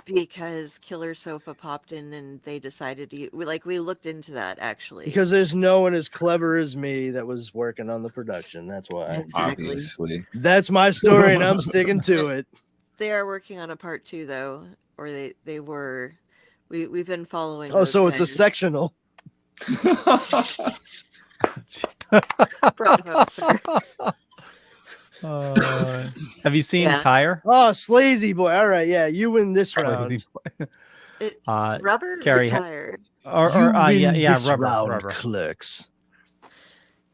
[SPEAKER 3] because Killer Sofa popped in and they decided to we looked into that actually.
[SPEAKER 1] Because there's no one as clever as me that was working on the production. That's why.
[SPEAKER 3] Exactly.
[SPEAKER 4] Obviously.
[SPEAKER 1] That's my story, and I'm sticking to it.
[SPEAKER 3] They are working on a part 2 though, or they were. We've been following.
[SPEAKER 1] Oh,
[SPEAKER 3] those
[SPEAKER 1] so it's a
[SPEAKER 3] guys.
[SPEAKER 1] sectional.
[SPEAKER 3] Bravo, sir.
[SPEAKER 2] Have you seen
[SPEAKER 3] Yeah.
[SPEAKER 2] Tire?
[SPEAKER 1] Oh, Slazy Boy. All right, yeah, you win this round.
[SPEAKER 2] Crazy boy.
[SPEAKER 3] It-
[SPEAKER 2] Uh,
[SPEAKER 3] Rubber
[SPEAKER 2] Carrie,
[SPEAKER 3] or tire?
[SPEAKER 2] or yeah, rubber.
[SPEAKER 1] clicks.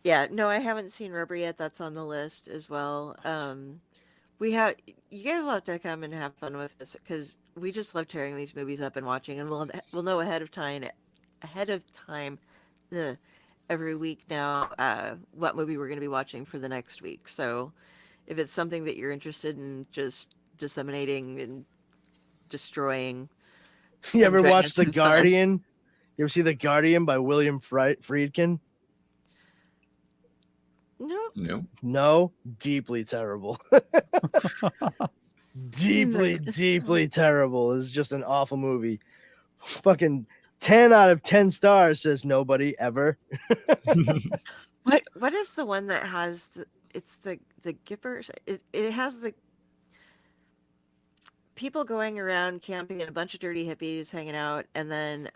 [SPEAKER 3] Yeah, no, I haven't seen Rubber yet. That's on the list as well. You guys will have to come and have fun with this because we just love tearing these movies up and watching, and we'll know ahead of time, every week now what movie we're going to be watching for the next week. So if it's something that you're interested in just disseminating and destroying.
[SPEAKER 1] You ever
[SPEAKER 3] Dragon
[SPEAKER 1] watch The
[SPEAKER 3] Tooth
[SPEAKER 1] Guardian? You ever see The Guardian by William Friedkin?
[SPEAKER 3] No,
[SPEAKER 4] No.
[SPEAKER 1] No, deeply terrible. deeply terrible. It's just an awful movie. Fucking 10 out of 10 stars, says nobody ever.
[SPEAKER 3] what is the one that has it's the Gippers? It has the people going around camping and a bunch of dirty hippies hanging out, and then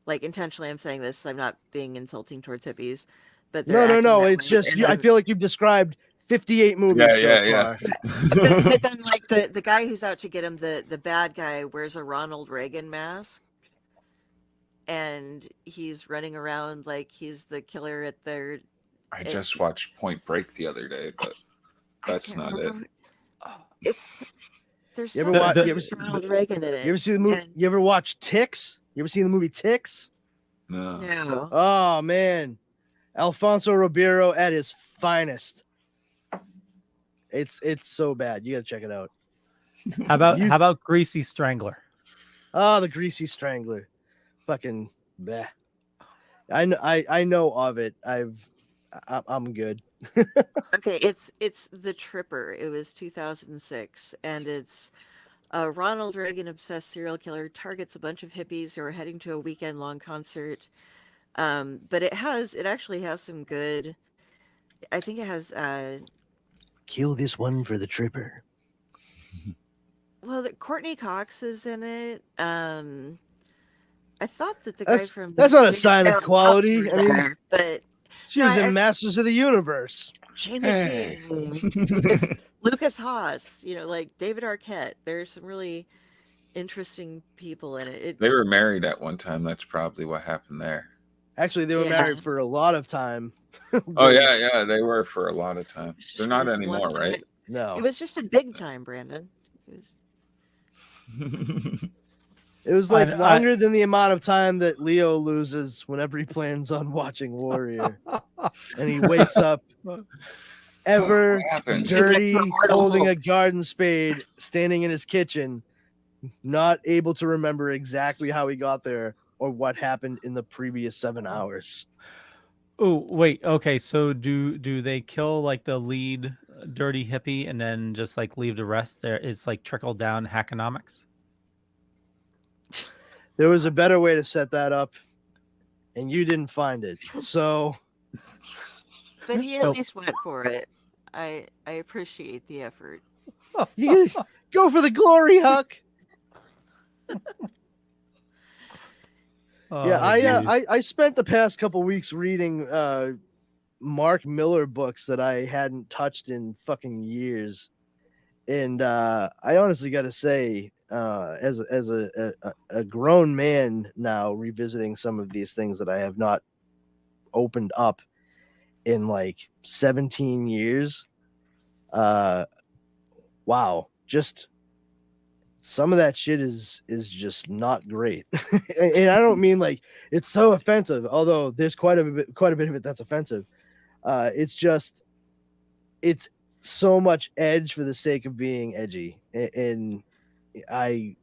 [SPEAKER 3] like intentionally I'm saying this, I'm not being insulting towards hippies, but they're acting
[SPEAKER 1] No.
[SPEAKER 3] that
[SPEAKER 1] It's
[SPEAKER 3] way,
[SPEAKER 1] just
[SPEAKER 3] and
[SPEAKER 1] I
[SPEAKER 3] then-
[SPEAKER 1] feel like you've described 58 movies
[SPEAKER 4] Yeah.
[SPEAKER 1] far.
[SPEAKER 3] but then like the guy who's out to get him, the bad guy wears a Ronald Reagan mask, and he's running around like he's the killer at their.
[SPEAKER 4] I just watched Point Break the other day, but
[SPEAKER 3] I
[SPEAKER 4] that's
[SPEAKER 3] can't
[SPEAKER 4] not it.
[SPEAKER 3] remember. It's there's
[SPEAKER 1] You
[SPEAKER 3] so
[SPEAKER 1] ever
[SPEAKER 3] much
[SPEAKER 1] watch-
[SPEAKER 2] you
[SPEAKER 3] with
[SPEAKER 1] ever-
[SPEAKER 3] Ronald Reagan in it.
[SPEAKER 1] You ever see the movie?
[SPEAKER 3] and-
[SPEAKER 1] You ever watch Ticks? You ever seen the movie Ticks?
[SPEAKER 4] No.
[SPEAKER 3] No.
[SPEAKER 1] Oh man, Alfonso Ribeiro at his finest. It's so bad. You gotta check it out.
[SPEAKER 2] How about Greasy Strangler?
[SPEAKER 1] Oh, the Greasy Strangler. Fucking bleh. I know of it. I'm good.
[SPEAKER 3] Okay, it's The Tripper. It was 2006, and it's a Ronald Reagan obsessed serial killer targets a bunch of hippies who are heading to a weekend long concert. But it actually has some good. I think it has.
[SPEAKER 1] Kill this one for the tripper.
[SPEAKER 3] Well, Courtney Cox is in it. I thought that the guy from
[SPEAKER 1] That's not a
[SPEAKER 3] Big
[SPEAKER 1] sign of
[SPEAKER 3] Down
[SPEAKER 1] quality.
[SPEAKER 3] House
[SPEAKER 1] I
[SPEAKER 3] was
[SPEAKER 1] mean,
[SPEAKER 3] there, but
[SPEAKER 1] she
[SPEAKER 3] no,
[SPEAKER 1] was in Masters of the Universe.
[SPEAKER 3] Jamie
[SPEAKER 4] Hey.
[SPEAKER 3] King, Lucas Haas, like David Arquette. There's some really interesting people in it.
[SPEAKER 4] They were married at one time. That's probably what happened there.
[SPEAKER 1] Actually, they were
[SPEAKER 3] Yeah.
[SPEAKER 1] married for a lot of time.
[SPEAKER 4] Oh yeah, they were for a lot of time.
[SPEAKER 3] It's just
[SPEAKER 4] They're not
[SPEAKER 3] this
[SPEAKER 4] anymore,
[SPEAKER 3] one
[SPEAKER 4] right?
[SPEAKER 3] time.
[SPEAKER 1] No,
[SPEAKER 3] It was just a big time, Brandon.
[SPEAKER 1] it was like
[SPEAKER 2] I-
[SPEAKER 1] longer than the amount of time that Leo loses whenever he plans on watching Warrior, and he wakes up ever
[SPEAKER 4] What happened?
[SPEAKER 1] dirty,
[SPEAKER 3] He gets immortal
[SPEAKER 1] holding a
[SPEAKER 3] hope.
[SPEAKER 1] garden spade, standing in his kitchen, not able to remember exactly how he got there or what happened in the previous 7 hours.
[SPEAKER 2] Oh, wait. Okay, so do they kill like the lead dirty hippie and then just like leave the rest there? It's like trickle down hackonomics.
[SPEAKER 1] There was a better way to set that up, and you didn't find it. So
[SPEAKER 3] But he at
[SPEAKER 2] Nope.
[SPEAKER 3] least went for it. I appreciate the effort.
[SPEAKER 1] you go for the glory, Huck.
[SPEAKER 2] Oh,
[SPEAKER 1] Yeah,
[SPEAKER 2] geez.
[SPEAKER 1] I spent the past couple weeks reading Mark Miller books that I hadn't touched in fucking years, and I honestly got to say, as a grown man now, revisiting some of these things that I have not opened up in like 17 years, wow, just some of that shit is just not great. And I don't mean like it's so offensive, although there's quite a bit of it that's offensive. It's just it's so much edge for the sake of being edgy, and I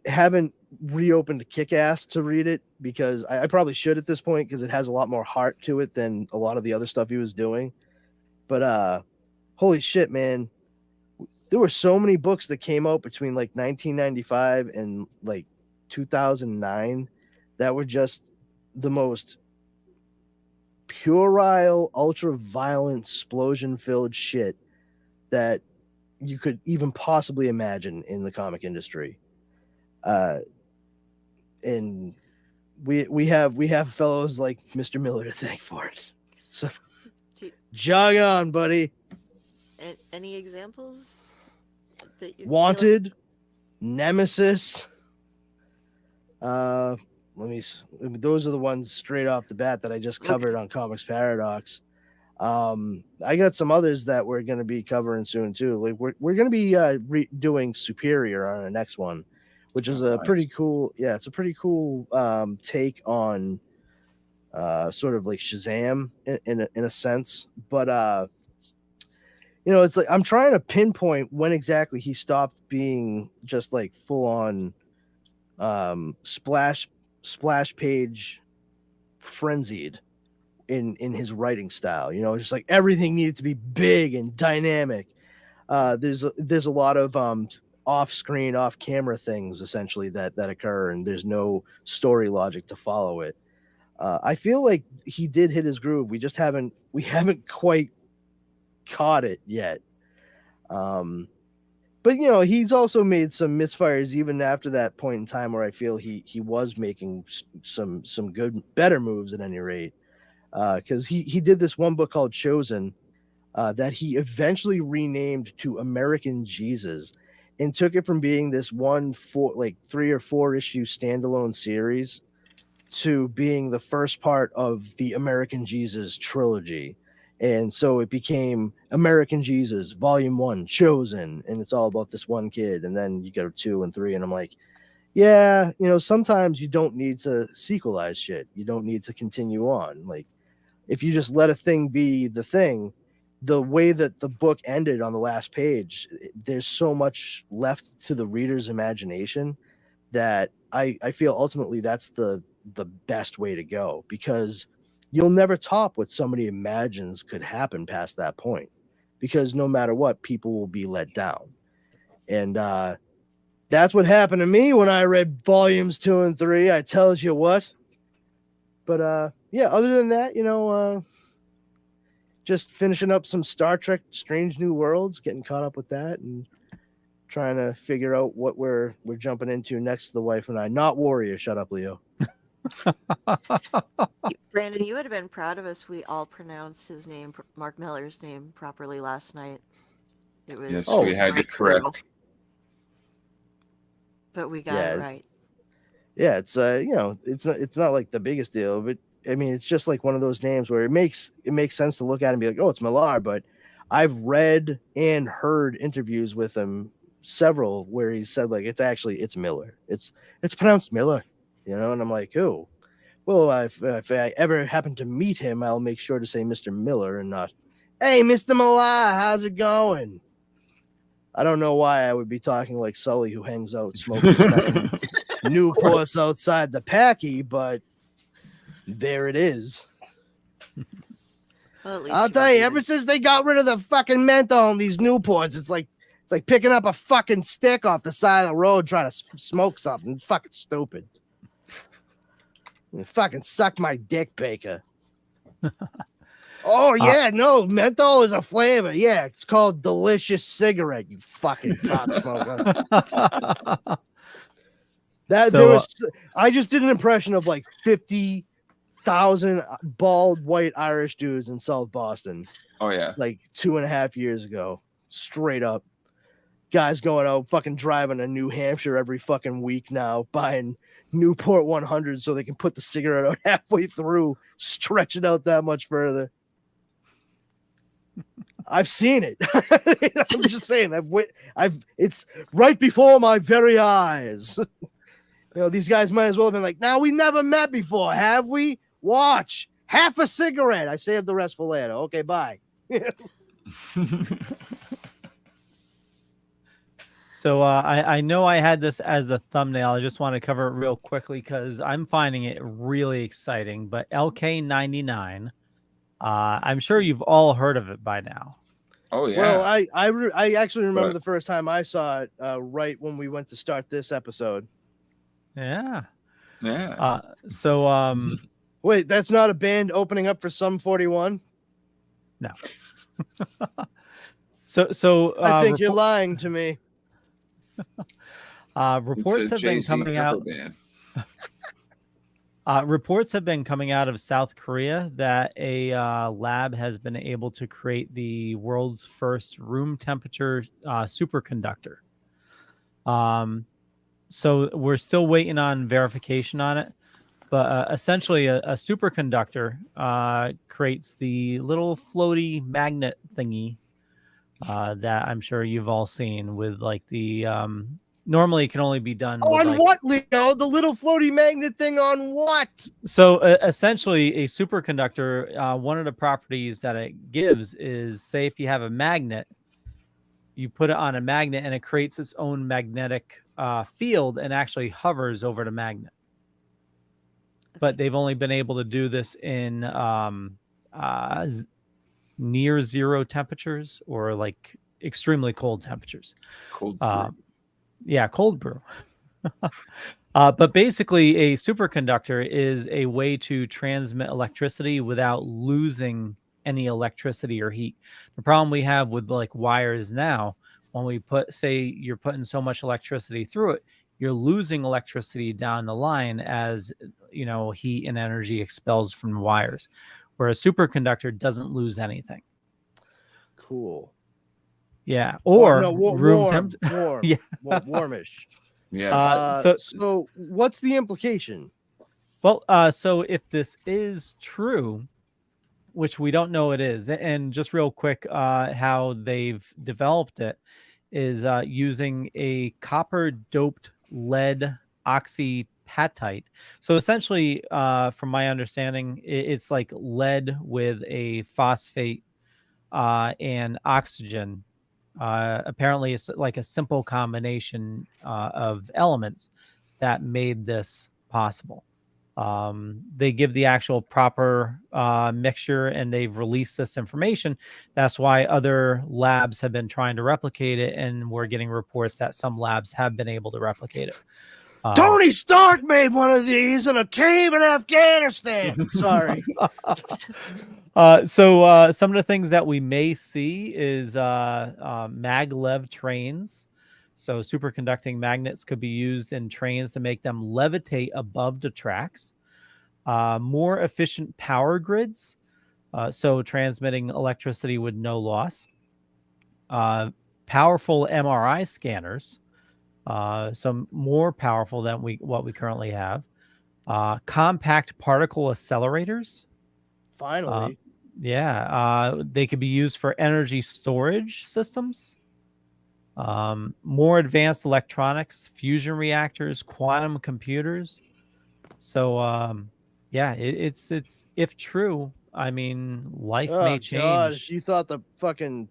[SPEAKER 1] haven't reopened Kick-Ass to read it because I probably should at this point because it has a lot more heart to it than a lot of the other stuff he was doing. But holy shit, man. There were so many books that came out between like 1995 and like 2009 that were just the most puerile, ultra violent, explosion filled shit that you could even possibly imagine in the comic industry. And we have fellows like Mr. Miller to thank for it. So
[SPEAKER 3] Do-
[SPEAKER 1] jog on, buddy.
[SPEAKER 3] Any examples that you feel
[SPEAKER 1] Wanted, Nemesis. Let me. Those are the ones straight off the bat that I just covered on Comics Paradox. I got some others that we're going to be covering soon too. Like we're going to be doing Superior on our next one, which is a pretty cool. Yeah, it's a pretty cool take on sort of like Shazam in a sense, but it's like I'm trying to pinpoint when exactly he stopped being just like full on splash page frenzied in his writing style. Just like everything needed to be big and dynamic. There's a lot of off-screen, off-camera things essentially that occur, and there's no story logic to follow it. I feel like he did hit his groove. We haven't quite caught it yet. But he's also made some misfires even after that point in time where I feel he was making some good, better moves at any rate. Because he did this one book called Chosen that he eventually renamed to American Jesus and took it from being this 3 or 4 issue standalone series to being the first part of the American Jesus trilogy. And so it became American Jesus, Volume 1, Chosen, and it's all about this one kid. And then you go 2 and 3, and I'm like, yeah, sometimes you don't need to sequelize shit. You don't need to continue on. Like, if you just let a thing be the thing, the way that the book ended on the last page, there's so much left to the reader's imagination that I feel ultimately that's the best way to go, because you'll never top what somebody imagines could happen past that point, because no matter what, people will be let down. And That's what happened to me when I read volumes 2 and 3. I tells you what. But yeah, other than that, just finishing up some Star Trek Strange New Worlds, getting caught up with that, and trying to figure out what we're jumping into next to the wife and I. Not Warrior. Shut up, Leo.
[SPEAKER 3] Brandon, you would have been proud of us. We all pronounced his name, Mark Miller's name, properly last night. It was
[SPEAKER 4] Yes, we had to correct.
[SPEAKER 3] But we got it right.
[SPEAKER 1] Yeah, it's it's not like the biggest deal, but I mean, it's just like one of those names where it makes sense to look at and be like, oh, it's Millar. But I've read and heard interviews with him, several, where he said like it's Miller. It's pronounced Miller, and I'm like, oh, well, if I ever happen to meet him, I'll make sure to say Mr. Miller and not, hey, Mr. Millar, how's it going? I don't know why I would be talking like Sully, who hangs out smoking Newports outside the Packy, but there it is.
[SPEAKER 3] Well,
[SPEAKER 1] I'll tell you, ever since they got rid of the fucking menthol in these Newports, it's like picking up a fucking stick off the side of the road trying to smoke something. It's fucking stupid. You fucking suck my dick, Baker. Oh, yeah, no, menthol is a flavor. Yeah, it's called delicious cigarette, you fucking cocksmoker. I just did an impression of like 50,000 bald white Irish dudes in South Boston.
[SPEAKER 4] Oh, yeah.
[SPEAKER 1] Like 2.5 years ago. Straight up. Guys going out fucking driving to New Hampshire every fucking week now, buying Newport 100 so they can put the cigarette out halfway through, stretch it out that much further. I've seen it. I'm just saying. It's right before my very eyes. These guys might as well have been like, "Now we never met before, have we? Watch, half a cigarette. I saved the rest for later. Okay, bye."
[SPEAKER 2] So I know I had this as the thumbnail. I just want to cover it real quickly because I'm finding it really exciting. But LK-99. I'm sure you've all heard of it by now.
[SPEAKER 4] Oh yeah.
[SPEAKER 1] Well, I actually remember the first time I saw it, right when we went to start this episode.
[SPEAKER 2] Yeah.
[SPEAKER 4] Yeah.
[SPEAKER 1] Wait, that's not a band opening up for Sum 41?
[SPEAKER 2] No. So
[SPEAKER 1] I think you're lying to me.
[SPEAKER 2] Reports have been coming out. Reports have been coming out of South Korea that a lab has been able to create the world's first room temperature superconductor. So we're still waiting on verification on it. But essentially, a superconductor creates the little floaty magnet thingy that I'm sure you've all seen with like the... normally, it can only be done
[SPEAKER 1] on what, Leo? The little floaty magnet thing on what?
[SPEAKER 2] So essentially, a superconductor, one of the properties that it gives is, say, if you have a magnet, you put it on a magnet and it creates its own magnetic field and actually hovers over the magnet. But they've only been able to do this in near zero temperatures or like extremely cold temperatures.
[SPEAKER 4] Cold brew.
[SPEAKER 2] Yeah, cold brew. But basically, a superconductor is a way to transmit electricity without losing any electricity or heat. The problem we have with like wires now, when we say you're putting so much electricity through it, you're losing electricity down the line as heat and energy expels from the wires, where a superconductor doesn't lose anything.
[SPEAKER 1] Cool.
[SPEAKER 2] Yeah, or
[SPEAKER 1] warm.
[SPEAKER 2] Yeah,
[SPEAKER 1] warmish.
[SPEAKER 4] Yeah.
[SPEAKER 1] So what's the implication?
[SPEAKER 2] Well, so if this is true, which we don't know it is, and just real quick, how they've developed it is using a copper-doped lead oxyapatite. So essentially, from my understanding, it's like lead with a phosphate and oxygen. Apparently, it's like a simple combination of elements that made this possible. They give the actual proper mixture, and they've released this information. That's why other labs have been trying to replicate it, and we're getting reports that some labs have been able to replicate it.
[SPEAKER 1] Tony Stark made one of these in a cave in Afghanistan. Sorry.
[SPEAKER 2] So some of the things that we may see is maglev trains. So superconducting magnets could be used in trains to make them levitate above the tracks. More efficient power grids, so transmitting electricity with no loss. Powerful MRI scanners, so more powerful than what we currently have. Compact particle accelerators.
[SPEAKER 1] Finally.
[SPEAKER 2] They could be used for energy storage systems. More advanced electronics, fusion reactors, quantum computers. So it's if true, I mean, life may change.
[SPEAKER 1] God, if you thought the fucking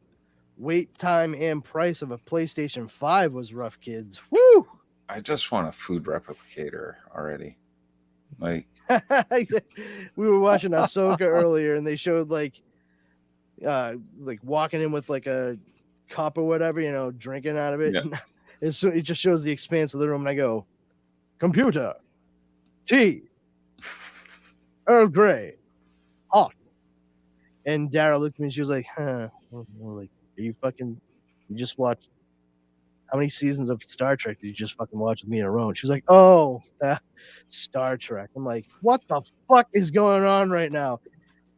[SPEAKER 1] wait time and price of a PlayStation 5 was rough, kids. Woo!
[SPEAKER 4] I just want a food replicator already. Like,
[SPEAKER 1] we were watching Ahsoka earlier, and they showed like walking in with like a cup or whatever, drinking out of it.
[SPEAKER 4] Yeah.
[SPEAKER 1] And so it just shows the expanse of the room, and I go, computer, tea, Earl Grey, hot. And Dara looked at me and she was like, huh. Like, you just watched, how many seasons of Star Trek did you just fucking watch with me in a row? And she was like, oh, Star Trek. I'm like, what the fuck is going on right now?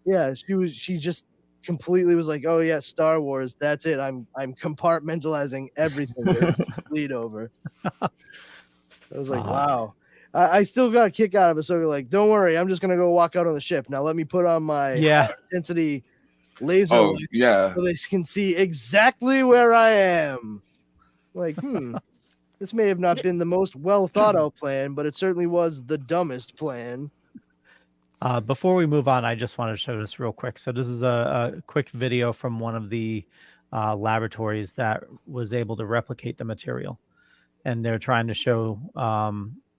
[SPEAKER 1] Yeah, she just completely was like, oh yeah, Star Wars, that's it. I'm compartmentalizing everything to lead over. I was like, wow. I still got a kick out of it. So like, don't worry, I'm just gonna go walk out on the ship. Now let me put on my high intensity laser lights so they can see exactly where I am. Like, this may have not been the most well thought out plan, but it certainly was the dumbest plan.
[SPEAKER 2] Before we move on, I just want to show this real quick. So this is a quick video from one of the laboratories that was able to replicate the material. And they're trying to show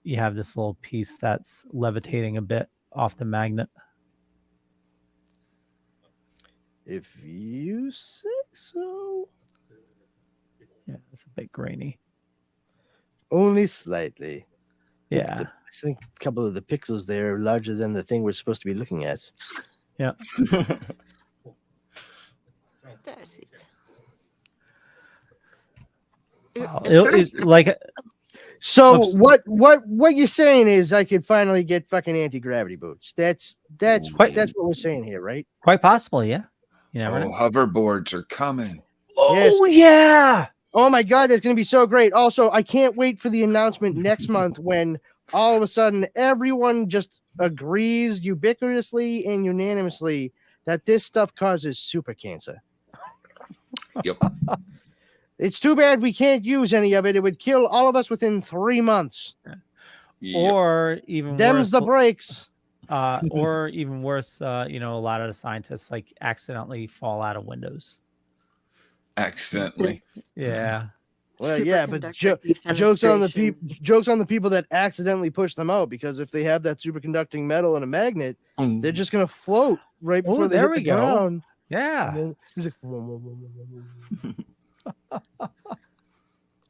[SPEAKER 2] you have this little piece that's levitating a bit off the magnet.
[SPEAKER 1] If you say so.
[SPEAKER 2] Yeah, it's a bit grainy.
[SPEAKER 1] Only slightly.
[SPEAKER 2] Yeah.
[SPEAKER 1] I think a couple of the pixels there are larger than the thing we're supposed to be looking at.
[SPEAKER 2] Yeah.
[SPEAKER 3] That's it.
[SPEAKER 2] Wow. It's like.
[SPEAKER 1] So what you're saying is I could finally get fucking anti-gravity boots. That's what we're saying here, right?
[SPEAKER 2] Quite possibly, yeah. You never know.
[SPEAKER 4] Hoverboards are coming.
[SPEAKER 2] Oh yeah.
[SPEAKER 1] Oh my God, that's going to be so great. Also, I can't wait for the announcement next month when all of a sudden everyone just agrees ubiquitously and unanimously that this stuff causes super cancer.
[SPEAKER 4] Yep.
[SPEAKER 1] It's too bad we can't use any of it. It would kill all of us within 3 months.
[SPEAKER 4] Yep.
[SPEAKER 2] Or even
[SPEAKER 1] Them's
[SPEAKER 2] worse,
[SPEAKER 1] the breaks.
[SPEAKER 2] or even worse, a lot of the scientists like accidentally fall out of windows.
[SPEAKER 4] Accidentally.
[SPEAKER 2] Yeah.
[SPEAKER 1] Well, yeah, but jokes on the people that accidentally push them out, because if they have that superconducting metal and a magnet, they're just gonna float right before they hit the ground.
[SPEAKER 2] Yeah.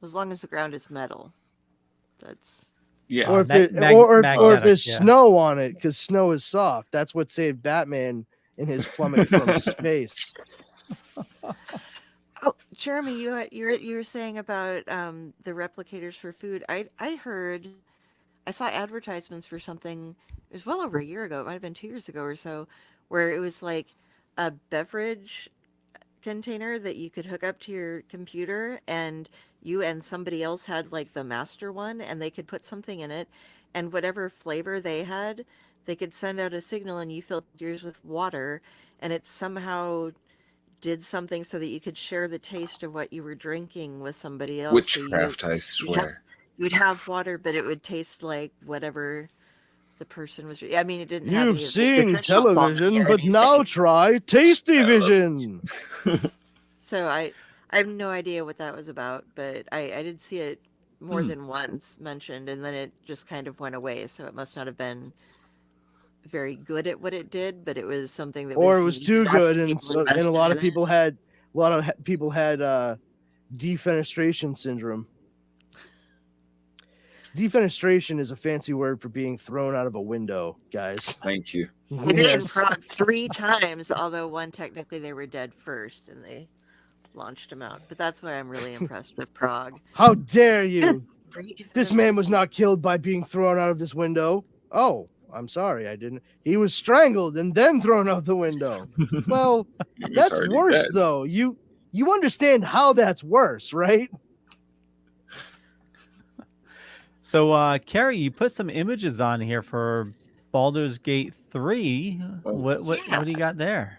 [SPEAKER 3] As long as the ground is metal, that's.
[SPEAKER 4] Yeah.
[SPEAKER 1] Or if there's snow on it, because snow is soft. That's what saved Batman in his plummet from space.
[SPEAKER 3] Oh, Jeremy, you were saying about the replicators for food. I saw advertisements for something. It was well over a year ago. It might have been 2 years ago or so, where it was like a beverage container that you could hook up to your computer, and you and somebody else had like the master one, and they could put something in it, and whatever flavor they had, they could send out a signal, and you filled yours with water, and it somehow did something so that you could share the taste of what you were drinking with somebody else.
[SPEAKER 4] Witchcraft, I swear.
[SPEAKER 3] You'd have water, but it would taste like whatever the person was. I mean, it didn't have. You've
[SPEAKER 1] seen television, but now try Tasty Vision.
[SPEAKER 3] So I have no idea what that was about, but I did see it more than once mentioned, and then it just kind of went away. So it must not have been very good at what it did, but it was something that
[SPEAKER 1] or it was too
[SPEAKER 3] needed
[SPEAKER 1] good,
[SPEAKER 3] after
[SPEAKER 1] and
[SPEAKER 3] people
[SPEAKER 1] and a
[SPEAKER 3] invested
[SPEAKER 1] lot
[SPEAKER 3] in
[SPEAKER 1] of
[SPEAKER 3] it.
[SPEAKER 1] people had defenestration syndrome. Defenestration is a fancy word for being thrown out of a window, guys.
[SPEAKER 4] Thank you.
[SPEAKER 3] They did it in
[SPEAKER 1] Yes.
[SPEAKER 3] Prague 3 times, although one technically they were dead first and they launched him out. But that's why I'm really impressed with Prague.
[SPEAKER 1] How dare you?
[SPEAKER 3] Great
[SPEAKER 1] This man was not killed by being thrown out of this window. Oh, I'm sorry, I didn't. He was strangled and then thrown out the window. Well,
[SPEAKER 4] He was
[SPEAKER 1] that's
[SPEAKER 4] already
[SPEAKER 1] worse
[SPEAKER 4] dead.
[SPEAKER 1] though. You understand how that's worse, right?
[SPEAKER 2] So, Kari, you put some images on here for Baldur's Gate 3.
[SPEAKER 4] Oh.
[SPEAKER 2] What do you got there?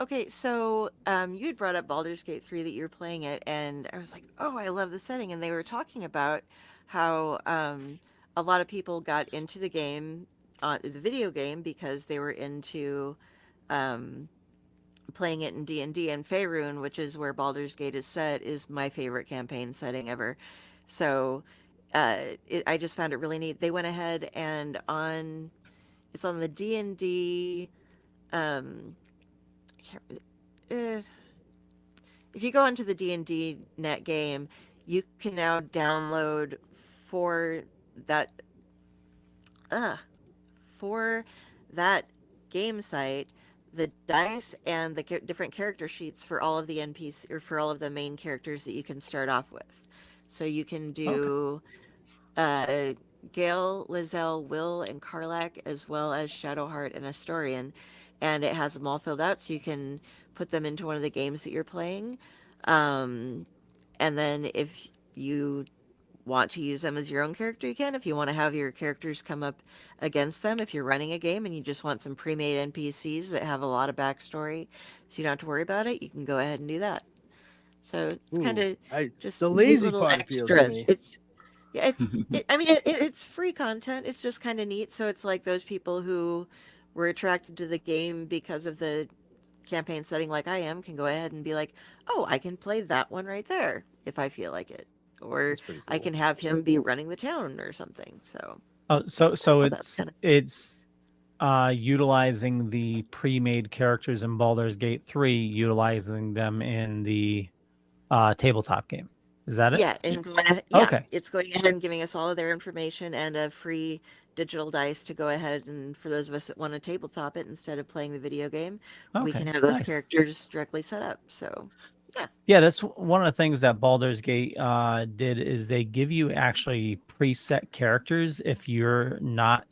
[SPEAKER 3] Okay, so you had brought up Baldur's Gate 3 that you were playing it, and I was like, oh, I love the setting. And they were talking about how a lot of people got into the game, the video game, because they were into playing it in D&D, and Faerun, which is where Baldur's Gate is set, is my favorite campaign setting ever. So I just found it really neat. They went ahead and it's on the D&D. If you go into the D&D net game, you can now download for that game site the dice and the different character sheets for all of the NPC or for all of the main characters that you can start off with. So you can do Gale, Lizelle, Will, and Karlak, as well as Shadowheart and Astarion, and it has them all filled out, so you can put them into one of the games that you're playing. And then if you want to use them as your own character, you can. If you want to have your characters come up against them, if you're running a game and you just want some pre-made NPCs that have a lot of backstory, so you don't have to worry about it, you can go ahead and do that. So it's kind of just
[SPEAKER 1] the
[SPEAKER 3] neat
[SPEAKER 1] lazy
[SPEAKER 3] little
[SPEAKER 1] part appeals to
[SPEAKER 3] extras.
[SPEAKER 1] me.
[SPEAKER 3] It's free content. It's just kind of neat. So it's like those people who were attracted to the game because of the campaign setting, like I am, can go ahead and be like, oh, I can play that one right there if I feel like it, or
[SPEAKER 1] That's pretty
[SPEAKER 3] I
[SPEAKER 1] cool.
[SPEAKER 3] can have him be running the town or something. So
[SPEAKER 2] So
[SPEAKER 3] that's kinda-
[SPEAKER 2] it's utilizing the pre-made characters in Baldur's Gate 3, utilizing them in the tabletop game. Is that it?
[SPEAKER 3] yeah, and
[SPEAKER 2] Okay.
[SPEAKER 3] it's going ahead and giving us all of their information and a free digital dice to go ahead, and for those of us that want to tabletop it instead of playing the video game, we
[SPEAKER 2] Okay,
[SPEAKER 3] can have those
[SPEAKER 2] nice.
[SPEAKER 3] characters directly set up. So
[SPEAKER 2] Yeah, that's one of the things that Baldur's Gate did, is they give you actually preset characters if you're not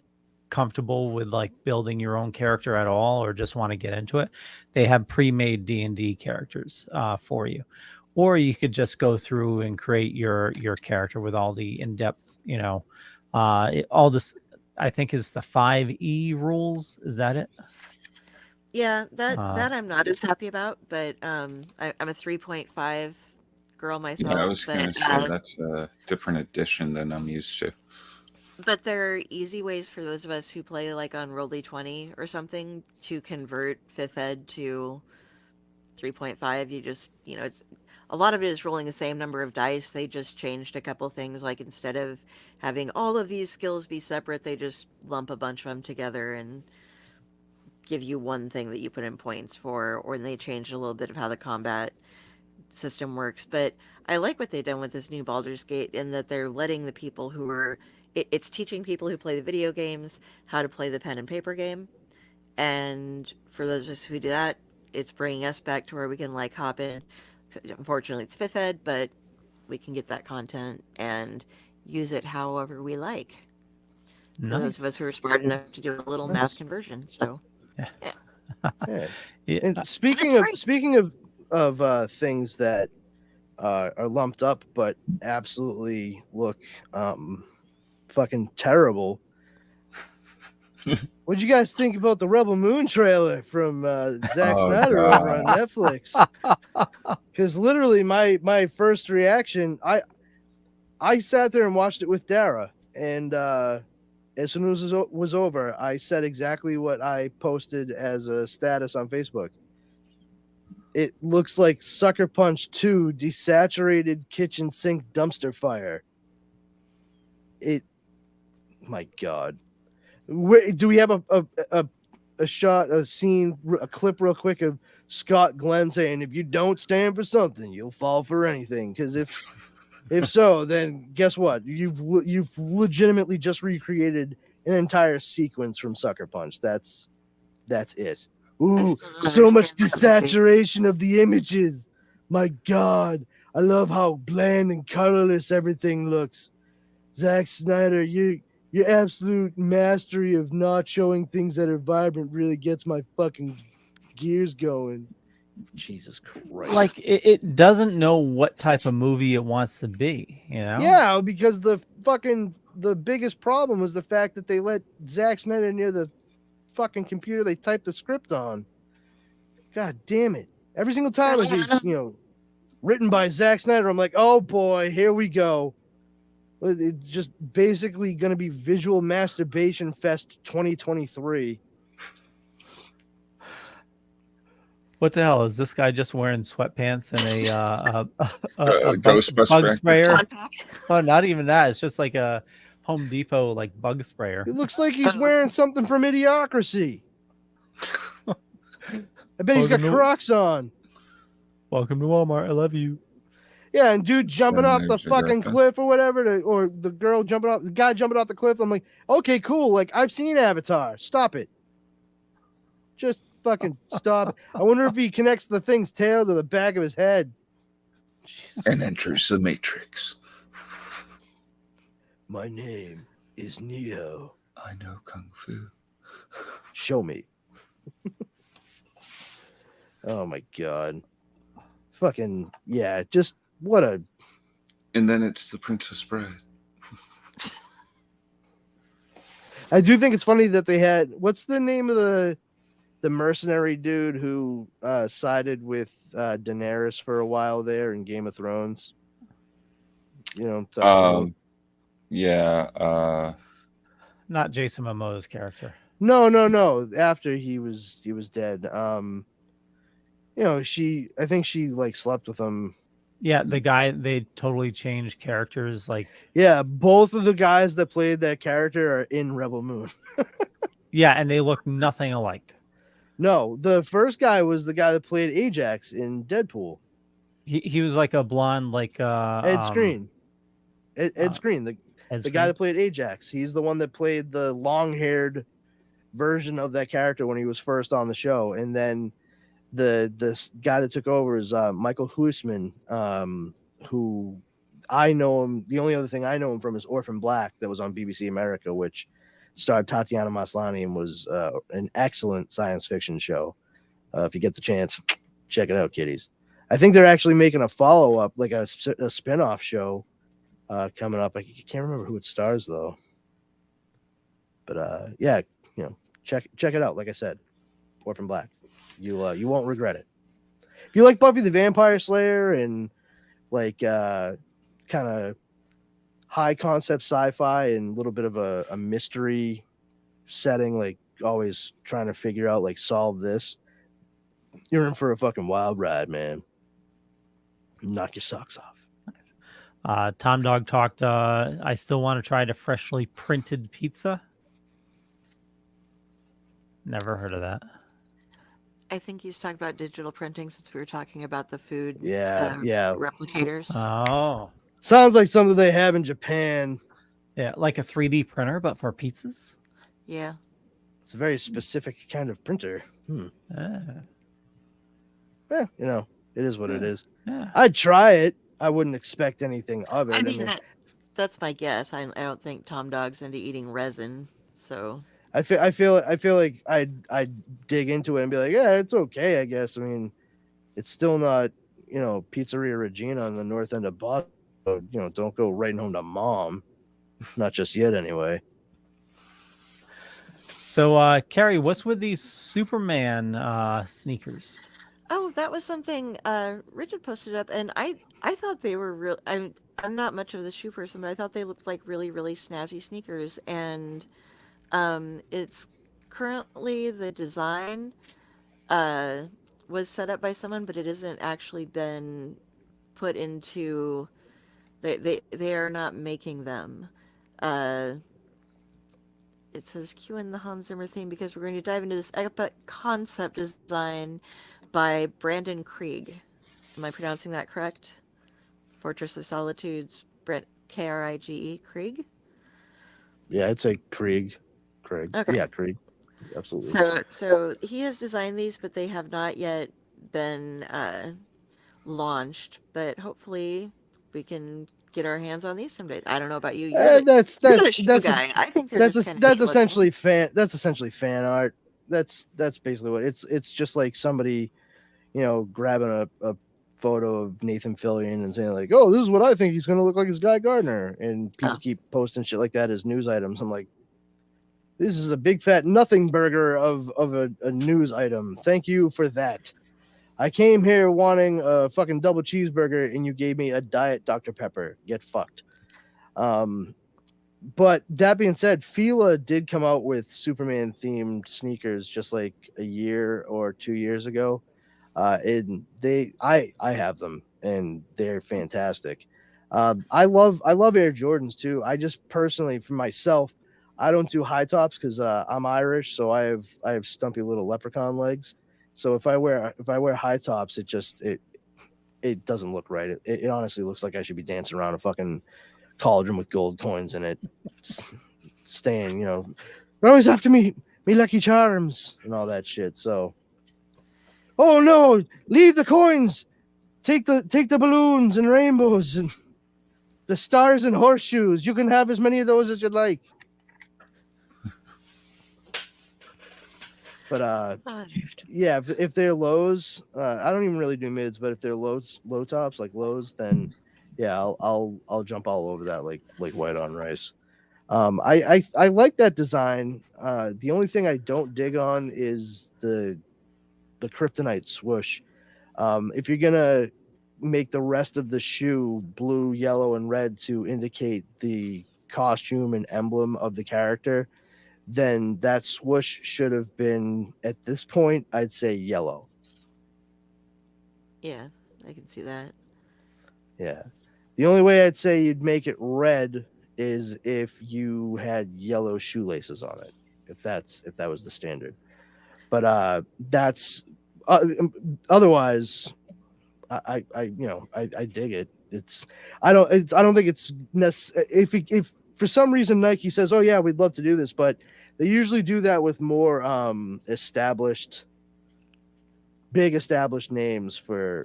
[SPEAKER 2] comfortable with like building your own character at all or just want to get into it. They have pre-made D&D characters for you. Or you could just go through and create your character with all the in-depth, all this, I think, is the 5E rules. Is that it?
[SPEAKER 3] yeah, that I'm not as happy about, but I'm a 3.5 girl myself.
[SPEAKER 4] Yeah, I was going to
[SPEAKER 3] but
[SPEAKER 4] say that's a different edition than I'm used to.
[SPEAKER 3] but there are easy ways for those of us who play like on Roll20 or something to convert 5th ed to 3.5. You just, it's a lot of it is rolling the same number of dice. They just changed a couple things, like instead of having all of these skills be separate, they just lump a bunch of them together and give you one thing that you put in points for, or they changed a little bit of how the combat system works. But I like what they've done with this new Baldur's Gate, in that they're letting the people who are it's teaching people who play the video games how to play the pen and paper game, and for those of us who do that, it's bringing us back to where we can like hop in. Unfortunately, it's 5th ed, but we can get that content and use it however we like. For those of us who are smart enough to do a little math conversion. So
[SPEAKER 1] Yeah.
[SPEAKER 2] Yeah.
[SPEAKER 1] And speaking of things that are lumped up but absolutely look fucking terrible. What'd you guys think about the Rebel Moon trailer from Zack Snyder over on Netflix? Because literally my first reaction, I sat there and watched it with Dara, and as soon as it was over, I said exactly what I posted as a status on Facebook. It looks like Sucker Punch 2 desaturated kitchen sink dumpster fire. My God. Do we have a shot, a scene, a clip real quick of Scott Glenn saying, "If you don't stand for something, you'll fall for anything"? Because if so, then guess what? You've legitimately just recreated an entire sequence from Sucker Punch. That's it. Ooh,
[SPEAKER 3] still don't
[SPEAKER 1] so much
[SPEAKER 3] understand that movie.
[SPEAKER 1] desaturation of the images. My God, I love how bland and colorless everything looks. Zack Snyder, your absolute mastery of not showing things that are vibrant really gets my fucking gears going. Jesus Christ.
[SPEAKER 2] Like it doesn't know what type of movie it wants to be, you know?
[SPEAKER 1] Yeah, because the biggest problem was the fact that they let Zack Snyder near the fucking computer they typed the script on. God damn it. Every single time it's written by Zack Snyder, I'm like, oh boy, here we go. It's just basically going to be Visual Masturbation Fest 2023.
[SPEAKER 2] What the hell is this guy just wearing sweatpants and a
[SPEAKER 4] Ghost
[SPEAKER 2] bug
[SPEAKER 4] spray?
[SPEAKER 2] sprayer?
[SPEAKER 3] Contact.
[SPEAKER 2] Oh, not even that. It's just like a Home Depot like bug sprayer.
[SPEAKER 1] It looks like he's wearing something from Idiocracy. I bet he's got Crocs on.
[SPEAKER 2] Welcome to Walmart. I love you.
[SPEAKER 1] Yeah, and dude jumping off the
[SPEAKER 4] there's your
[SPEAKER 1] fucking
[SPEAKER 4] girlfriend.
[SPEAKER 1] cliff or whatever, or the guy jumping off the cliff. I'm like, okay, cool. Like, I've seen Avatar. Stop it. Just fucking stop. I wonder if he connects the thing's tail to the back of his head. Jesus.
[SPEAKER 4] And enters the Matrix.
[SPEAKER 1] My name is Neo.
[SPEAKER 4] I know Kung Fu.
[SPEAKER 1] Show me. Oh my God. Fucking, yeah, just what a.
[SPEAKER 4] And then it's the Princess Bride.
[SPEAKER 1] I do think it's funny that they had. What's the name of the mercenary dude who sided with Daenerys for a while there in Game of Thrones? You know, what I'm talking about?
[SPEAKER 4] Yeah.
[SPEAKER 2] Not Jason Momoa's character.
[SPEAKER 1] No. After he was dead. I think she like slept with him.
[SPEAKER 2] Yeah, the guy, they totally changed characters. Like,
[SPEAKER 1] Yeah, both of the guys that played that character are in Rebel Moon.
[SPEAKER 2] yeah, and they look nothing alike.
[SPEAKER 1] No, the first guy was the guy that played Ajax in Deadpool.
[SPEAKER 2] He was like a blonde, like
[SPEAKER 1] Ed Screen. Ed Screen, the
[SPEAKER 2] Ed
[SPEAKER 1] guy
[SPEAKER 2] Skrein.
[SPEAKER 1] that played Ajax. He's the one that played the long-haired version of that character when he was first on the show. And then this guy that took over is Michael Huisman, who I know him. The only other thing I know him from is Orphan Black, that was on BBC America, which starred Tatiana Maslany and was an excellent science fiction show. If you get the chance, check it out, kiddies. I think they're actually making a follow-up, like a spin-off show coming up. I can't remember who it stars though. But yeah, check it out. Like I said, Orphan Black. You won't regret it. If you like Buffy the Vampire Slayer and like kind of high concept sci-fi and a little bit of a mystery setting, like always trying to figure out, like, solve this, you're in for a fucking wild ride, man. Knock your socks off.
[SPEAKER 2] Tom Dog talked. I still want to try the freshly printed pizza. Never heard of that.
[SPEAKER 3] I think he's talking about digital printing since we were talking about the food
[SPEAKER 1] Yeah.
[SPEAKER 3] replicators.
[SPEAKER 2] Oh,
[SPEAKER 1] Sounds like something they have in Japan.
[SPEAKER 2] yeah, like a 3D printer, but for pizzas.
[SPEAKER 3] Yeah.
[SPEAKER 1] It's a very specific kind of printer.
[SPEAKER 2] Ah,
[SPEAKER 1] Yeah, it is what it is.
[SPEAKER 2] yeah.
[SPEAKER 1] I'd try it. I wouldn't expect anything of it.
[SPEAKER 3] I mean, that's my guess. I don't think Tom Dog's into eating resin, so
[SPEAKER 1] I feel like I'd dig into it and be like, yeah, it's okay, I guess. I mean, it's still not, Pizzeria Regina on the north end of Boston. So, don't go right home to mom. Not just yet, anyway.
[SPEAKER 2] So, Kari, what's with these Superman sneakers?
[SPEAKER 3] Oh, that was something Richard posted up, and I thought they were real. I'm not much of the shoe person, but I thought they looked like really, really snazzy sneakers. And it's currently the design was set up by someone, but it hasn't actually been put into. They are not making them. it says cue in the Hans Zimmer theme because we're going to dive into this epic concept design by Brandon Krieg. Am I pronouncing that correct? Fortress of Solitude's Krige, Krieg?
[SPEAKER 1] Yeah, I'd say Krieg.
[SPEAKER 3] Okay.
[SPEAKER 1] Yeah, Krieg. Absolutely.
[SPEAKER 3] So he has designed these, but they have not yet been launched. But hopefully we can get our hands on these someday. I don't know about you. You're
[SPEAKER 1] That's
[SPEAKER 3] the shoe guy. I think they're just kind of
[SPEAKER 1] that's essentially fan art. That's basically what it's just like somebody, grabbing a photo of Nathan Fillion and saying like, "Oh, this is what I think he's going to look like as Guy Gardner," and people keep posting shit like that as news items. I'm like, this is a big fat nothing burger of a news item. Thank you for that. I came here wanting a fucking double cheeseburger, and you gave me a diet Dr. Pepper. Get fucked. But that being said, Fila did come out with Superman themed sneakers just like a year or 2 years ago. And I have them, and they're fantastic. I love Air Jordans too. I just personally, for myself, I don't do high tops because I'm Irish, so I have stumpy little leprechaun legs. So if I wear high tops, it doesn't look right. It honestly looks like I should be dancing around a fucking cauldron with gold coins in it, staying, always after me Lucky Charms and all that shit. So, oh no, leave the coins, take the balloons and rainbows and the stars and horseshoes. You can have as many of those as you'd like. But yeah, if they're lows, I don't even really do mids, but if they're low tops like lows, then yeah, I'll jump all over that like white on rice. I like that design. The only thing I don't dig on is the kryptonite swoosh. If you're gonna make the rest of the shoe blue, yellow, and red to indicate the costume and emblem of the character, then that swoosh should have been, at this point, I'd say yellow.
[SPEAKER 3] Yeah, I can see that.
[SPEAKER 1] Yeah. The only way I'd say you'd make it red is if you had yellow shoelaces on it, if that was the standard. But that's otherwise, I dig it. I don't think it's necessary. If for some reason Nike says, "Oh yeah, we'd love to do this," but they usually do that with more big established names for